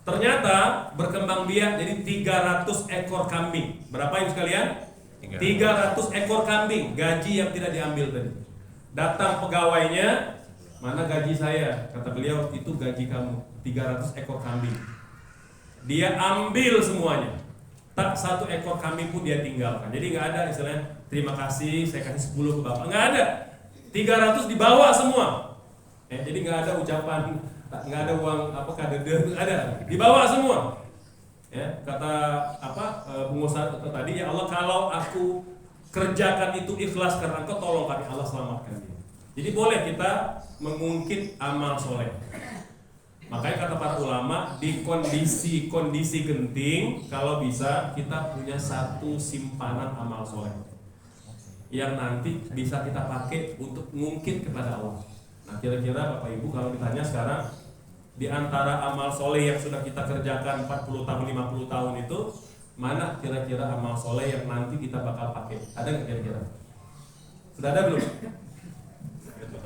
Speaker 1: Ternyata berkembang biak jadi 300 ekor kambing. Berapa ibu sekalian? 300 ekor kambing, gaji yang tidak diambil tadi. Datang pegawainya, mana gaji saya? Kata beliau, itu gaji kamu, 300 ekor kambing. Dia ambil semuanya, tak satu ekor kambing pun dia tinggalkan. Jadi nggak ada istilahnya terima kasih saya kasih 10 ke bapak, nggak ada. 300 dibawa semua. Jadi nggak ada ucapan, nggak ada uang apa kadede, ada, dibawa semua. Ya, kata Bung Ustaz tadi, ya Allah kalau aku kerjakan itu ikhlas karena Engkau, tolong kami Allah selamatkan dia. Jadi boleh kita mengungkit amal soleh. Makanya kata para ulama, di kondisi genting, kalau bisa kita punya satu simpanan amal soleh yang nanti bisa kita pakai untuk ngungkit kepada Allah. Nah kira-kira Bapak Ibu kalau ditanya sekarang, di antara amal soleh yang sudah kita kerjakan 40 tahun, 50 tahun itu, mana kira-kira amal soleh yang nanti kita bakal pakai? Ada nggak kira-kira? Sudah ada belum?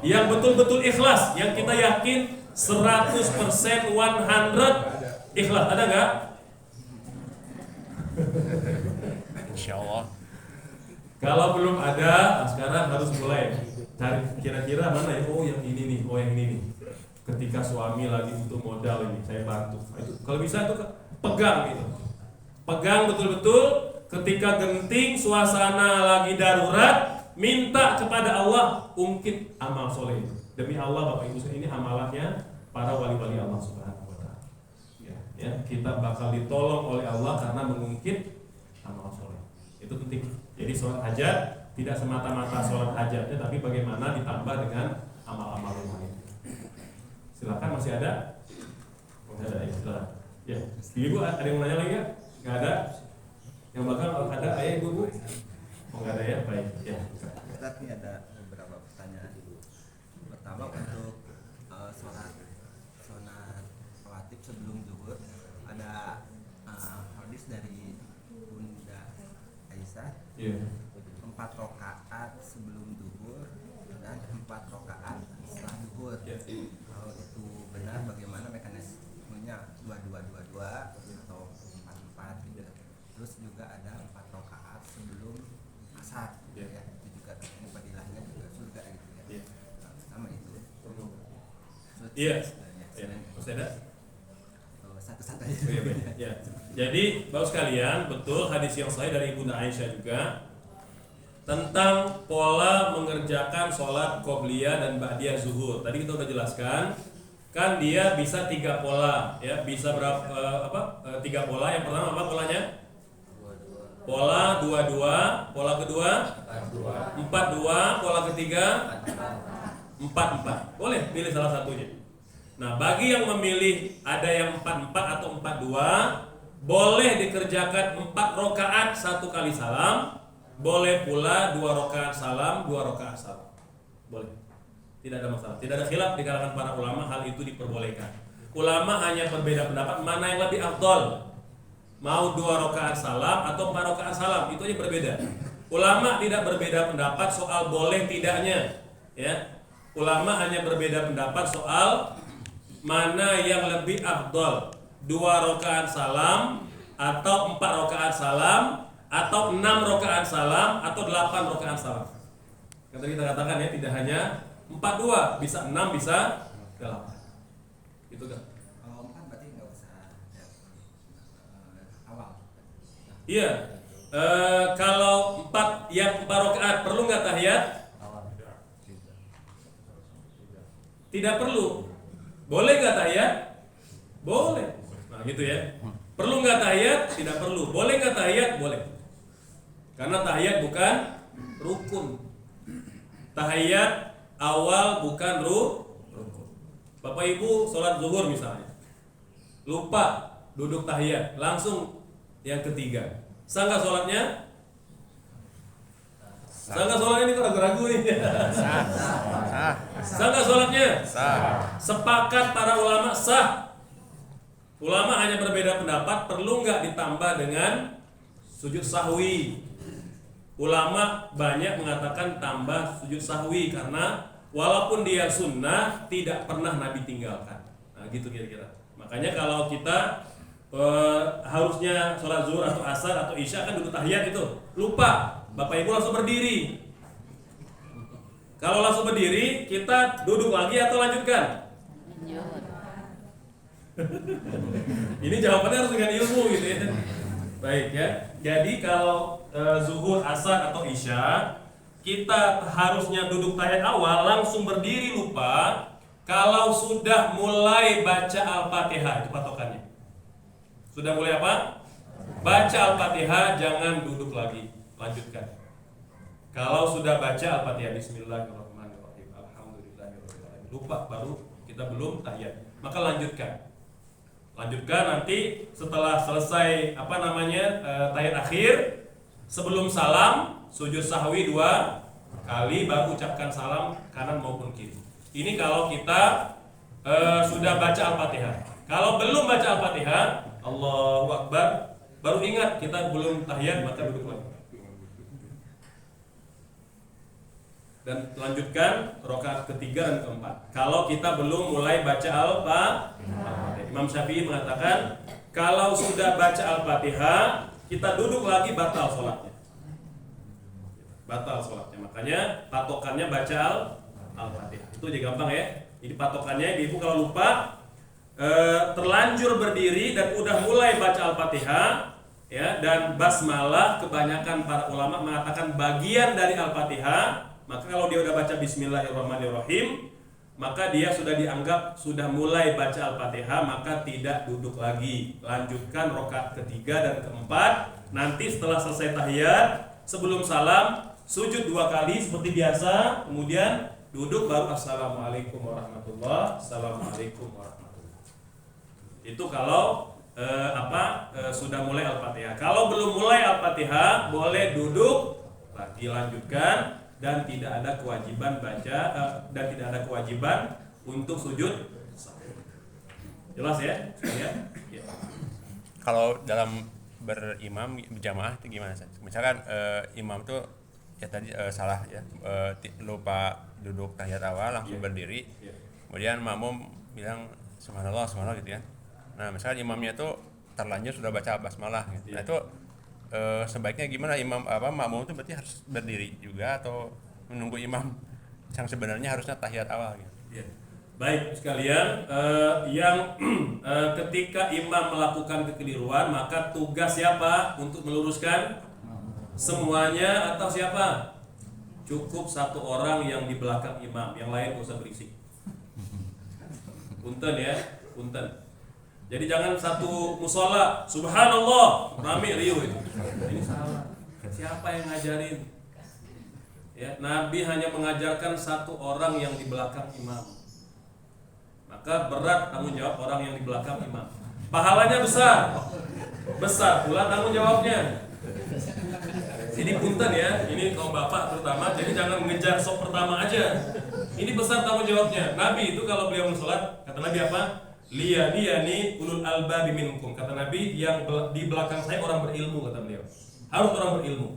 Speaker 1: Yang betul-betul ikhlas, yang kita yakin 100% 100 ikhlas, ada nggak?
Speaker 4: Insya Allah.
Speaker 1: Kalau belum ada, sekarang harus mulai cari kira-kira mana ya? Oh yang ini nih, oh yang ini nih. Ketika suami lagi butuh modal ini, saya bantu. Itu kalau bisa itu pegang gitu. Pegang betul-betul ketika genting, suasana lagi darurat, minta kepada Allah, ungkit amal soleh itu. Demi Allah Bapak Ibu, ini amalannya para wali-wali Allah Subhanahu wa Ta'ala. Ya, kita bakal ditolong oleh Allah karena mengungkit amal soleh. Itu penting. Jadi sholat hajat tidak semata-mata sholat hajatnya, tapi bagaimana ditambah dengan amal-amal yang lain. Silakan, masih ada? Masih ada ya, silakan. Ya, Ibu ada yang mau nanya lagi nggak? Nggak ada? Yang bakal ada ayah Ibu? Oh nggak ada ya, baik. Ya.
Speaker 2: Ustaz, ini ada beberapa pertanyaan. Pertama untuk sholat rawatib sebelum zuhur, ada hadis dari Bunda Aisyah, 4 rakaat sebelum zuhur dan 4 rakaat setelah zuhur. Kalau itu benar, bagaimana mekanismenya? 2-2-2-2 atau 4-4 gitu. Terus juga ada 4 rakaat sebelum asar. Ya, itu juga ini fadilahnya juga surga gitu ya. Sama itu.
Speaker 1: Iya. Masih ada?
Speaker 2: Satu-satu aja.
Speaker 1: Ya. Jadi Bapak sekalian, betul hadis yang sahih dari Ibunda Aisyah juga tentang pola mengerjakan sholat qobliyah dan ba'diyah zuhur. Tadi kita udah jelaskan, kan dia bisa 3 pola, ya bisa berapa 3 pola. Yang pertama apa polanya? Pola 2-2, pola kedua 4-2, pola ketiga 4-4. Boleh pilih salah satunya. Nah, bagi yang memilih ada yang 4-4 atau 4-2, boleh dikerjakan 4 rakaat 1 kali salam, boleh pula 2 rakaat salam, 2 rakaat salam. Boleh. Tidak ada masalah. Tidak ada khilaf di kalangan para ulama, hal itu diperbolehkan. Ulama hanya berbeda pendapat mana yang lebih afdal. Mau 2 rakaat salam atau 4 rakaat salam, itu aja berbeda. Ulama tidak berbeda pendapat soal boleh tidaknya, ya. Ulama hanya berbeda pendapat soal mana yang lebih afdal, 2 rakaat salam atau 4 rakaat salam atau 6 rakaat salam atau 8 rakaat salam. Kata kita katakan ya, tidak hanya 4-2, bisa 6, bisa 8. Itu kan.
Speaker 2: Kalau 4 berarti nggak usah awal.
Speaker 1: Iya. Kalau 4 yang 4 rakaat perlu nggak tahiyat? Tidak perlu. Boleh nggak tahiyat? Boleh. Nah gitu ya. Perlu nggak tahiyat? Tidak perlu. Boleh nggak tahiyat? Boleh. Karena tahiyat bukan rukun. Tahiyat awal bukan rukun. Bapak Ibu sholat zuhur misalnya, lupa duduk tahiyat, langsung yang ketiga. Sah nggak sholatnya? Sah nggak sholatnya? Ini kok ragu-ragu nih. Sah nggak sholatnya?
Speaker 4: Sah.
Speaker 1: Sepakat para ulama sah. Ulama hanya berbeda pendapat, perlu nggak ditambah dengan sujud sahwi. Ulama banyak mengatakan tambah sujud sahwi karena walaupun dia sunnah tidak pernah Nabi tinggalkan. Nah gitu kira-kira. Makanya kalau kita harusnya sholat zuhur atau asar atau isya kan duduk tahiyat itu lupa, Bapak Ibu langsung berdiri. Kalau langsung berdiri, kita duduk lagi atau lanjutkan?
Speaker 3: Lanjut.
Speaker 1: Ini jawabannya harus dengan ilmu gitu ya. Baik ya. Jadi kalau zuhur, asar atau isya, kita harusnya duduk tahiyat awal langsung berdiri lupa. Kalau sudah mulai baca Al-Fatihah, itu patokannya. Sudah mulai apa? Baca Al-Fatihah, jangan duduk lagi. Lanjutkan. Kalau sudah baca Al-Fatihah, Bismillahirrahmanirrahim, Alhamdulillahirrahmanirrahim, lupa baru kita belum tahiyat, maka lanjutkan. Lanjutkan nanti setelah selesai tahiyat akhir, sebelum salam sujud sahwi 2 kali, baru ucapkan salam kanan maupun kiri. Ini kalau kita sudah baca Al-Fatihah. Kalau belum baca Al-Fatihah, Allahu Akbar, baru ingat kita belum tahiyat, maka duduk lagi. Dan lanjutkan rakaat ketiga dan keempat. Kalau kita belum mulai baca Al-Fatihah, Imam Syafi'i mengatakan kalau sudah baca Al-Fatihah, kita duduk lagi, batal sholatnya. Batal sholatnya. Makanya patokannya baca Al-Fatihah. Itu aja gampang ya. Jadi patokannya, ibu kalau lupa terlanjur berdiri dan udah mulai baca Al-Fatihah ya, dan basmalah, kebanyakan para ulama mengatakan bagian dari Al-Fatihah, maka kalau dia udah baca Bismillahirrahmanirrahim, maka dia sudah dianggap sudah mulai baca Al-Fatihah, maka tidak duduk lagi. Lanjutkan rakaat ketiga dan keempat. Nanti setelah selesai tahiyat, sebelum salam sujud 2 kali seperti biasa, kemudian duduk baru Assalamualaikum warahmatullahi wabarakatuh. Assalamualaikum warahmatullahi wabarakatuh. Itu kalau sudah mulai Al-Fatihah. Kalau belum mulai Al-Fatihah, boleh duduk lagi, lanjutkan. Dan tidak ada kewajiban baca dan tidak ada kewajiban untuk sujud. Jelas ya? Sekalian? Ya.
Speaker 6: Kalau dalam berimam berjamaah itu gimana? Misalkan imam tuh ya tadi salah ya, lupa duduk tahiyat awal langsung berdiri. Kemudian makmum bilang subhanallah subhanallah gitu ya. Nah, misalkan imamnya tuh terlanjur sudah baca basmalah gitu. Nah, itu sebaiknya gimana makmum itu berarti harus berdiri juga atau menunggu imam yang sebenarnya harusnya tahiyat awal gitu.
Speaker 1: Ya. Baik sekalian, yang ketika imam melakukan kekeliruan, maka tugas siapa untuk meluruskan? Semuanya atau siapa? Cukup 1 orang yang di belakang imam, yang lain gak usah berisik. Punten ya, punten. Jadi jangan satu musola, subhanallah, rame riuh itu. Ini salah. Siapa yang ngajarin? Ya, Nabi hanya mengajarkan 1 orang yang di belakang imam. Maka berat tanggung jawab orang yang di belakang imam. Pahalanya besar. Besar pula tanggung jawabnya. Jadi punten ya, ini kaum bapak terutama, jadi jangan mengejar sok pertama aja. Ini besar tanggung jawabnya. Nabi itu kalau beliau sholat, kata Nabi apa? Liyani ulul albabi minkum. Kata Nabi, yang di belakang saya orang berilmu, kata beliau. Harus orang berilmu.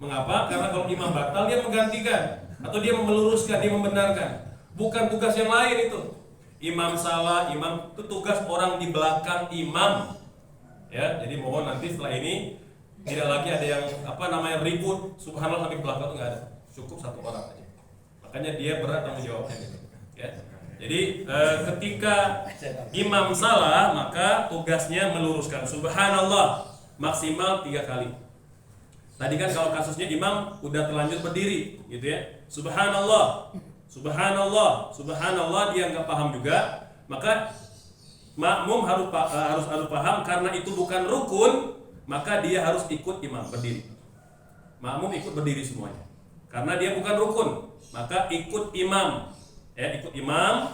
Speaker 1: Mengapa? Karena kalau imam batal, dia menggantikan atau dia meluruskan, dia membenarkan. Bukan tugas yang lain itu. Imam salah, imam itu tugas orang di belakang imam. Ya, jadi mohon nanti setelah ini tidak lagi ada yang ribut subhanallah sampai belakang, enggak ada. Cukup 1 orang aja. Makanya dia berat tanggung jawabnya gitu. Ya. Jadi ketika imam salah, maka tugasnya meluruskan. Subhanallah maksimal 3 kali. Tadi kan kalau kasusnya imam udah terlanjur berdiri, gitu ya. Subhanallah, subhanallah, subhanallah, dia nggak paham juga, maka makmum harus paham karena itu bukan rukun, maka dia harus ikut imam berdiri. Makmum ikut berdiri semuanya. Karena dia bukan rukun, maka ikut imam. Ya, ikut imam.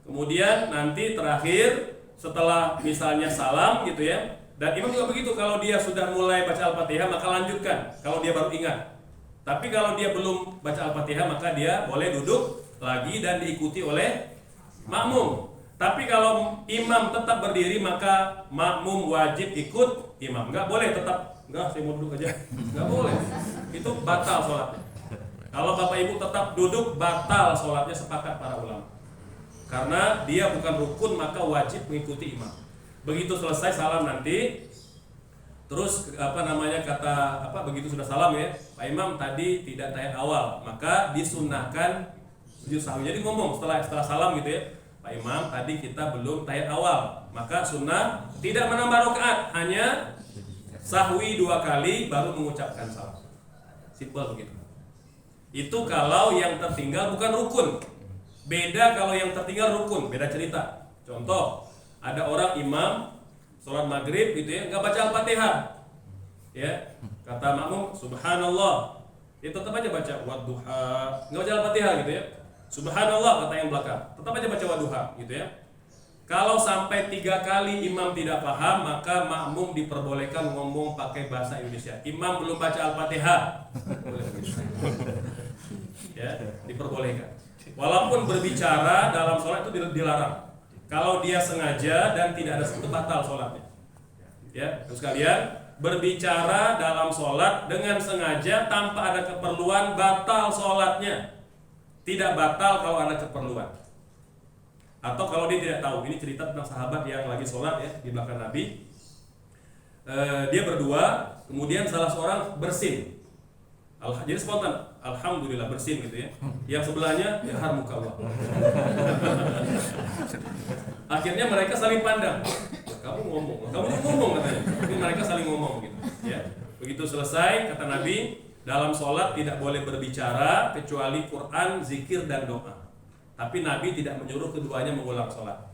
Speaker 1: Kemudian nanti terakhir setelah misalnya salam gitu ya. Dan imam juga begitu, kalau dia sudah mulai baca Al-Fatihah maka lanjutkan kalau dia baru ingat. Tapi kalau dia belum baca Al-Fatihah maka dia boleh duduk lagi dan diikuti oleh makmum. Tapi kalau imam tetap berdiri maka makmum wajib ikut imam. Enggak boleh tetap, enggak saya mau duduk aja. Enggak boleh. Itu batal sholatnya. Kalau Bapak Ibu tetap duduk, batal sholatnya, sepakat para ulama. Karena dia bukan rukun, maka wajib mengikuti imam. Begitu selesai salam nanti, terus begitu sudah salam ya, Pak Imam tadi tidak tahiyat awal, maka disunnahkan sujud sahwi. Jadi ngomong setelah salam gitu ya, Pak Imam, tadi kita belum tahiyat awal, maka sunnah tidak menambah rakaat, hanya sahwi 2 kali baru mengucapkan salam. Simpel begitu. Itu kalau yang tertinggal bukan rukun. Beda kalau yang tertinggal rukun, beda cerita. Contoh, ada orang imam sholat maghrib gitu ya, nggak baca Al-Fatihah, ya, kata makmum Subhanallah, dia tetap aja baca wadduha, nggak baca Al-Fatihah gitu ya. Subhanallah kata yang belakang, tetap aja baca wadduha gitu ya. Kalau sampai 3 kali imam tidak paham, maka makmum diperbolehkan ngomong pakai bahasa Indonesia. Imam belum baca Al-Fatihah, ya, diperbolehkan. Walaupun berbicara dalam sholat itu dilarang. Kalau dia sengaja dan tidak ada itu batal sholatnya. Ya, terus kalian berbicara dalam sholat dengan sengaja tanpa ada keperluan, batal sholatnya. Tidak batal kalau ada keperluan. Atau kalau dia tidak tahu. Ini cerita tentang sahabat yang lagi sholat ya di belakang Nabi. Dia berdua, kemudian salah seorang bersin. Jadi spontan, alhamdulillah bersin gitu ya. Yang sebelahnya ya harmukallah. Akhirnya mereka saling pandang. Kamu ngomong katanya. Tapi mereka saling ngomong gitu ya. Begitu selesai kata Nabi, dalam sholat tidak boleh berbicara kecuali Quran, zikir dan doa. Tapi Nabi tidak menyuruh keduanya mengulang sholat.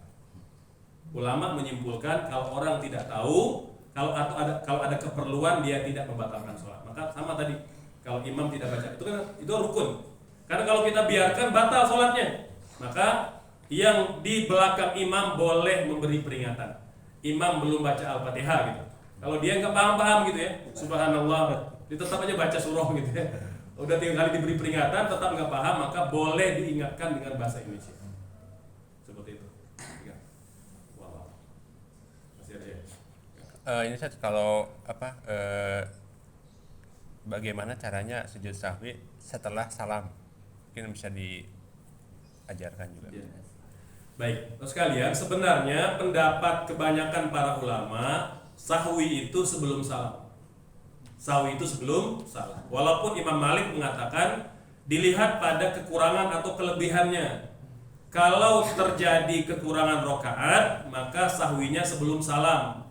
Speaker 1: Ulama menyimpulkan kalau orang tidak tahu, kalau ada keperluan dia tidak membatalkan sholat. Maka sama tadi, kalau imam tidak baca itu rukun. Karena kalau kita biarkan batal sholatnya, maka yang di belakang imam boleh memberi peringatan. Imam belum baca Al-Fatihah gitu. Kalau dia nggak paham gitu ya, Subhanallah, dia tetap aja baca surah gitu ya. Udah 3 kali diberi peringatan tetap nggak paham, maka boleh diingatkan dengan bahasa Indonesia. Seperti itu. Wow. Masih ada ya?
Speaker 6: Ini Ustaz, kalau bagaimana caranya sujud sahwi setelah salam? Mungkin bisa diajarkan juga.
Speaker 1: Ya. Baik, terus sekalian, sebenarnya pendapat kebanyakan para ulama sahwi itu sebelum salam. Sahwi itu sebelum salam. Walaupun Imam Malik mengatakan dilihat pada kekurangan atau kelebihannya. Kalau terjadi kekurangan rakaat, maka sahwinya sebelum salam.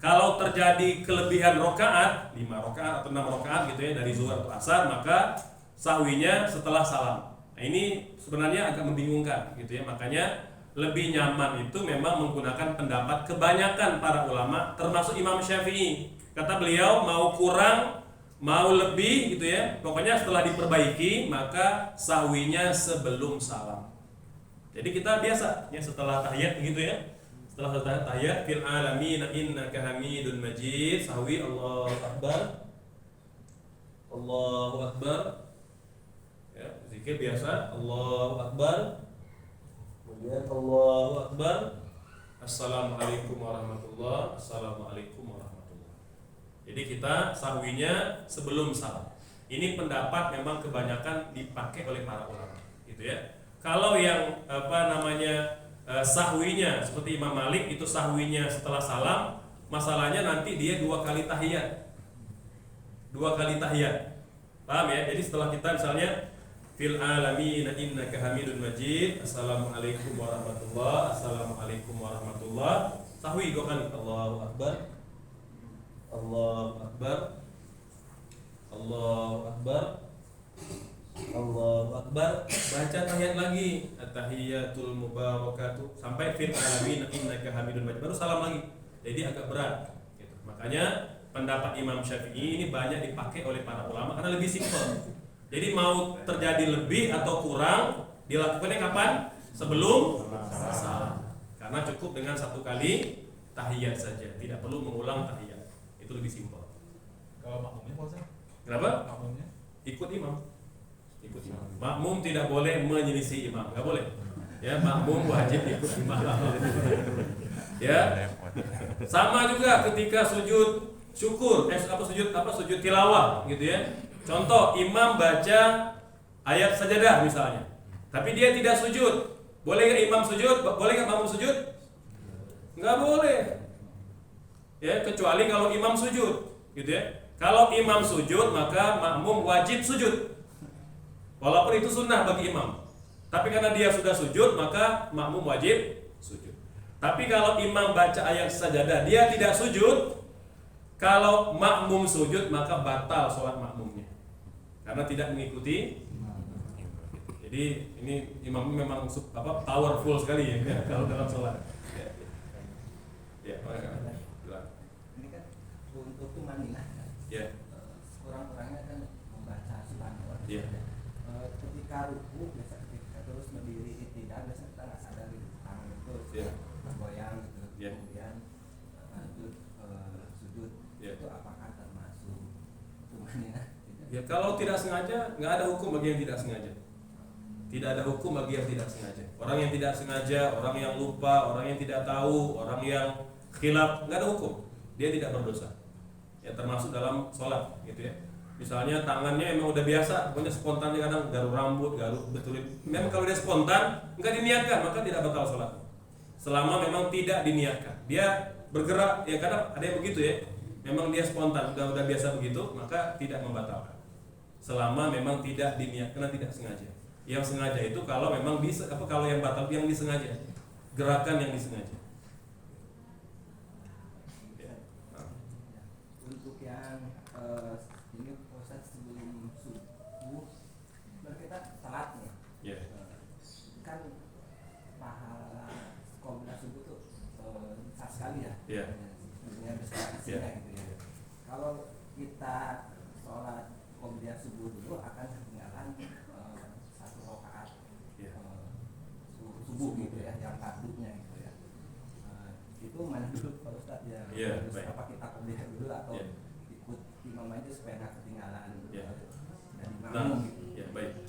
Speaker 1: Kalau terjadi kelebihan rakaat, 5 rakaat atau 6 rakaat gitu ya dari zuhur atau asar, maka sahwinya setelah salam. Nah, ini sebenarnya agak membingungkan gitu ya. Makanya lebih nyaman itu memang menggunakan pendapat kebanyakan para ulama, termasuk Imam Syafi'i. Kata beliau, mau kurang, mau lebih gitu ya, pokoknya setelah diperbaiki maka sahwinya sebelum salam. Jadi kita biasa ya setelah tahiyat gitu ya. Setelah tahiyat fil alamin innaka hamidun majid, sahwi Allahu akbar. Allahu akbar. Ya, zikir biasa Allahu akbar. Kemudian Allahu akbar. Assalamualaikum warahmatullahi. Assalamualaikum warahmatullahi. Jadi kita sahwinya sebelum salam. Ini pendapat memang kebanyakan dipakai oleh para ulama, gitu ya. Kalau yang sahwinya seperti Imam Malik itu sahwinya setelah salam, masalahnya nanti dia 2 kali tahiyat. 2 kali tahiyat. Paham ya? Jadi setelah kita misalnya fil alamin innaka hamidun majid, assalamualaikum warahmatullahi, assalamualaikum warahmatullahi, sahwi 2 kali. Allahu akbar. Allahu akbar. Allahu akbar. Allahu akbar. Baca tahiyat lagi, at-tahiyatul mubarakatuh sampai fil alamin innaka hamidun majid, baru salam lagi. Jadi agak berat gitu. Makanya pendapat Imam Syafi'i ini banyak dipakai oleh para ulama karena lebih simpel. Jadi mau terjadi lebih atau kurang dilakukannya kapan? Sebelum salam. Karena cukup dengan 1 kali tahiyat saja, tidak perlu mengulang tahiyat. Itu lebih simpel.
Speaker 5: Kalau makmumnya Pak,
Speaker 1: Kenapa?
Speaker 5: makmumnya
Speaker 1: Ikut imam. Ikut imam. Makmum tidak boleh menyelisih imam, nggak boleh. Ya, makmum wajib ikut imam. Ya. Sama juga ketika sujud syukur, sujud tilawah gitu ya. Contoh, imam baca ayat sajadah misalnya, tapi dia tidak sujud. Boleh nggak imam sujud? Boleh nggak makmum sujud? Nggak boleh. Ya, kecuali kalau imam sujud, gitu ya. Kalau imam sujud, maka makmum wajib sujud. Walaupun itu sunnah bagi imam. Tapi karena dia sudah sujud, maka makmum wajib sujud. Tapi kalau imam baca ayat sajadah, dia tidak sujud, kalau makmum sujud maka batal sholat makmumnya karena tidak mengikuti. Jadi ini imam memang powerful sekali ya kalau dalam sholat. Ya,
Speaker 2: ini kan untuk tumanina.
Speaker 1: Ya.
Speaker 2: Kurang-kurangnya kan membaca subhanallah.
Speaker 1: Ya.
Speaker 2: Ketika ruku biasa ketika terus berdiri tidak biasa kita nggak sadar di tangan itu bergoyang gitu.
Speaker 1: Ya.
Speaker 2: Kemudian lanjut sujud.
Speaker 1: Ya.
Speaker 2: Itu apakah termasuk tumanina?
Speaker 1: Ya, kalau tidak sengaja nggak ada hukum bagi yang tidak sengaja. Tidak ada hukum bagi yang tidak sengaja. Orang yang tidak sengaja, orang yang lupa, orang yang tidak tahu, orang yang khilaf, nggak ada hukum. Dia tidak berdosa. Ya, termasuk dalam sholat, gitu ya. Misalnya tangannya emang udah biasa, pokoknya spontan kadang garuk rambut, garuk betulin. Memang kalau dia spontan, nggak diniatkan, maka tidak batal sholat. Selama memang tidak diniatkan. Dia bergerak, ya kadang ada yang begitu ya. Memang dia spontan, udah biasa begitu, maka tidak membatalkan. Selama memang tidak diniatkan dan tidak sengaja. Yang sengaja itu kalau memang kalau yang batal yang disengaja, gerakan yang disengaja.
Speaker 2: Untuk yang ini proses sebelum subuh kita salat nih.
Speaker 1: Yeah.
Speaker 2: Kan pahala qobliyah subuh tuh besar sekali ya.
Speaker 1: Yeah.
Speaker 2: Sebenarnya besar hasilnya gitu ya. Kalau kita sholat qobliyah subuh dulu akan ketinggalan satu rakaat subuh gitu ya, yang fardunya gitu ya. Itu mana dulu Pak Ustadz ya? Terus apa kita qobliyah dulu atau ikut imam aja supaya nggak ketinggalan dari makmum gitu?
Speaker 1: Ya, baik.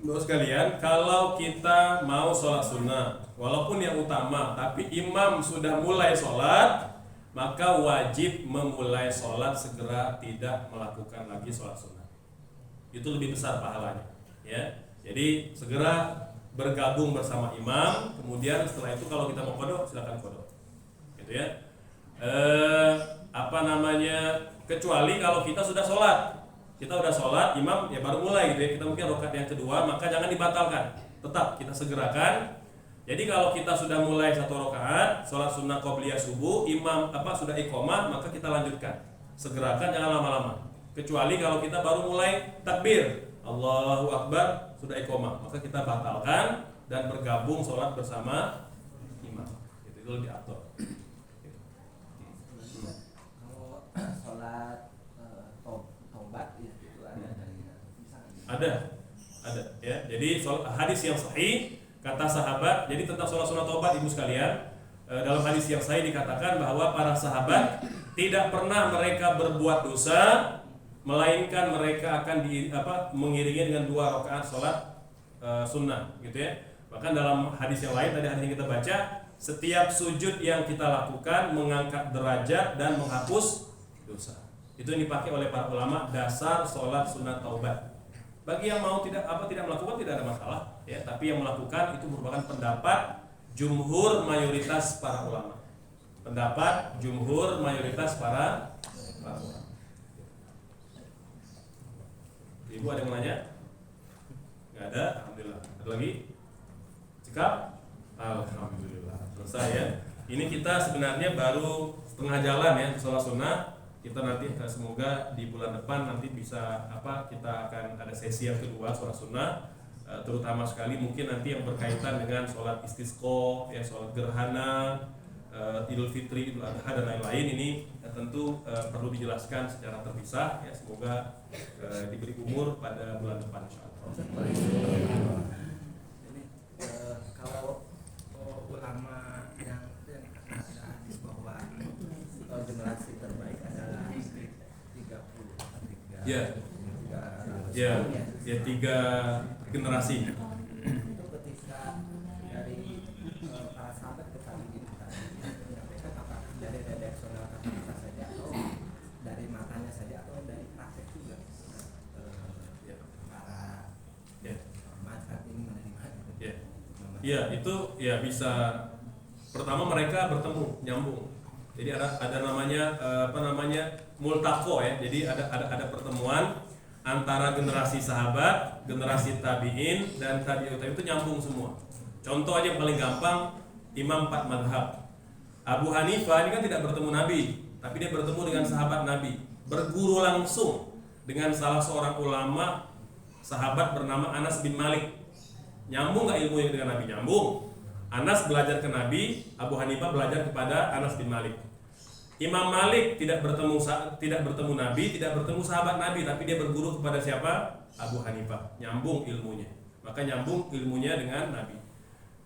Speaker 1: Untuk sekalian, kalau kita mau sholat sunnah, walaupun yang utama, tapi imam sudah mulai sholat, maka wajib memulai sholat segera, tidak melakukan lagi sholat sunnah. Itu lebih besar pahalanya, ya. Jadi segera bergabung bersama imam. Kemudian setelah itu kalau kita mau qada, silakan qada, gitu ya. Kecuali kalau kita sudah sholat. Kita udah sholat, imam ya baru mulai gitu ya. Kita mungkin rakaat yang kedua, maka jangan dibatalkan. Tetap kita segerakan. Jadi kalau kita sudah mulai satu rakaat, sholat sunnah qobliyah subuh, imam sudah iqomah, maka kita lanjutkan. Segerakan, jangan lama-lama. Kecuali kalau kita baru mulai takbir, Allahu Akbar, sudah iqomah, maka kita batalkan dan bergabung sholat bersama imam. Itu lebih atur.
Speaker 2: Kalau sholat tobat ya itu ada dari
Speaker 1: Ada ya. Jadi hadis yang sahih kata sahabat, jadi tentang sholat sunnah tobat ibu sekalian, dalam hadis yang sahih dikatakan bahwa para sahabat tidak pernah mereka berbuat dosa melainkan mereka akan mengiringi dengan 2 rakaat sholat sunnah, gitu ya. Bahkan dalam hadis yang lain tadi hadis yang kita baca, setiap sujud yang kita lakukan mengangkat derajat dan menghapus dosa. Itu yang dipakai oleh para ulama dasar sholat sunnah taubat. Bagi yang mau tidak melakukan tidak ada masalah, ya. Tapi yang melakukan itu merupakan pendapat jumhur mayoritas para ulama. Pendapat jumhur mayoritas para ulama. Ibu ada yang mau nanya? Nggak ada, alhamdulillah. Ada lagi? Cekap? Alhamdulillah. Selesai ya. Ini kita sebenarnya baru setengah jalan ya sholat sunnah. Kita nanti semoga di bulan depan nanti bisa kita akan ada sesi yang kedua sholat sunnah, terutama sekali mungkin nanti yang berkaitan dengan sholat istisqa, ya, sholat gerhana, Idul Fitri, Idul Adha dan lain-lain. Ini tentu perlu dijelaskan secara terpisah ya. Semoga diberi umur pada bulan depan insyaallah.
Speaker 2: Ini kalau ulama yang ada hadis bahwa generasi terbaik adalah 30
Speaker 1: Ya.
Speaker 2: ya
Speaker 1: 3 generasi.
Speaker 2: itu ketika dari para sahabat ke tabi'in menyampaikan apakah dari redaksional kata saja atau dari matanya saja atau dari praktek juga para mazhab ini menerima
Speaker 1: Ya, itu ya bisa. Pertama mereka bertemu, nyambung. Jadi ada namanya multaqo ya. Jadi ada pertemuan antara generasi sahabat, generasi tabi'in dan tabi'ut tabi'in itu nyambung semua. Contoh aja yang paling gampang, imam 4 madhab. Abu Hanifah ini kan tidak bertemu Nabi, tapi dia bertemu dengan sahabat Nabi, berguru langsung dengan salah seorang ulama sahabat bernama Anas bin Malik. Nyambung gak ilmunya dengan Nabi? Nyambung. Anas belajar ke Nabi, Abu Hanifah belajar kepada Anas bin Malik. Imam Malik tidak bertemu Nabi, tidak bertemu sahabat Nabi, tapi dia berguru kepada siapa? Abu Hanifah. Nyambung ilmunya. Maka nyambung ilmunya dengan Nabi.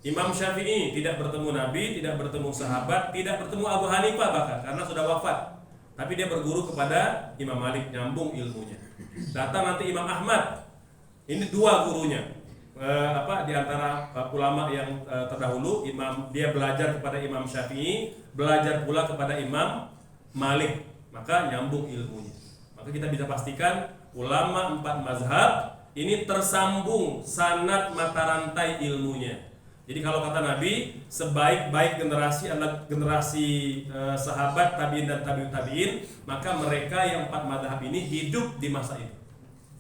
Speaker 1: Imam Syafi'i tidak bertemu Nabi, tidak bertemu sahabat, tidak bertemu Abu Hanifah bahkan karena sudah wafat. Tapi dia berguru kepada Imam Malik, nyambung ilmunya. Datang nanti Imam Ahmad. Ini dua gurunya. Di antara ulama yang terdahulu, dia belajar kepada Imam Syafi'i, belajar pula kepada Imam Malik, maka nyambung ilmunya. Maka kita bisa pastikan ulama 4 mazhab ini tersambung sanad mata rantai ilmunya. Jadi kalau kata Nabi, sebaik-baik generasi adalah generasi sahabat tabi'in dan tabi'ut tabi'in, maka mereka yang 4 mazhab ini hidup di masa itu.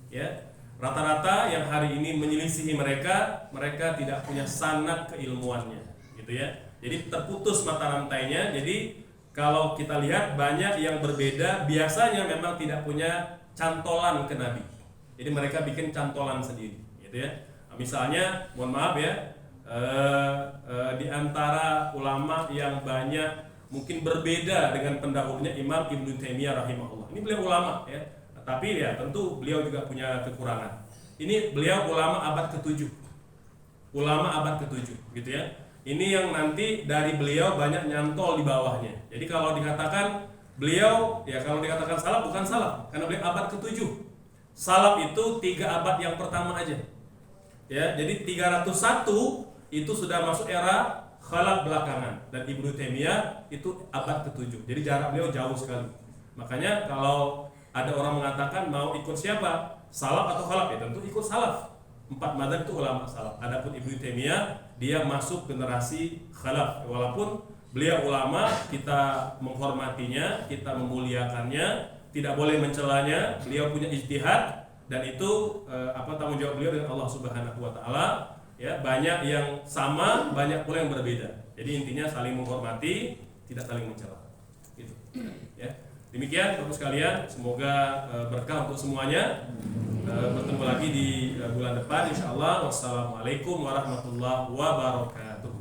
Speaker 1: Ya. Rata-rata yang hari ini menyelisihi mereka tidak punya sanad keilmuannya, gitu ya. Jadi terputus mata rantainya. Jadi kalau kita lihat banyak yang berbeda, biasanya memang tidak punya cantolan ke Nabi. Jadi mereka bikin cantolan sendiri, gitu ya. Misalnya, mohon maaf ya, di antara ulama yang banyak mungkin berbeda dengan pendahulunya Imam Ibnu Taimiyah rahimahullah. Ini beliau ulama ya. Tapi ya tentu beliau juga punya kekurangan. Ini beliau ulama abad ke-7. Ulama abad ke-7 gitu ya. Ini yang nanti dari beliau banyak nyantol di bawahnya. Jadi kalau dikatakan beliau, ya kalau dikatakan salaf bukan salaf, karena beliau abad ke-7. Salaf itu 3 abad yang pertama aja. Ya, jadi 301 itu sudah masuk era khalaf belakangan, dan Ibnu Taimiyah itu abad ke-7. Jadi jarak beliau jauh sekali. Makanya kalau ada orang mengatakan mau ikut siapa? Salaf atau khalaf? Ya tentu ikut salaf. 4 mazhab itu ulama salaf. Adapun Ibnu Taimiyah dia masuk generasi khalaf. Walaupun beliau ulama, kita menghormatinya, kita memuliakannya, tidak boleh mencelanya. Beliau punya ijtihad dan itu tanggung jawab beliau dengan Allah Subhanahu wa taala. Ya, banyak yang sama, banyak pula yang berbeda. Jadi intinya saling menghormati, tidak saling mencela. Gitu. Ya. Demikian Bapak sekalian, semoga berkah untuk semuanya. Bertemu lagi di bulan depan insyaallah. Wassalamualaikum warahmatullahi wabarakatuh.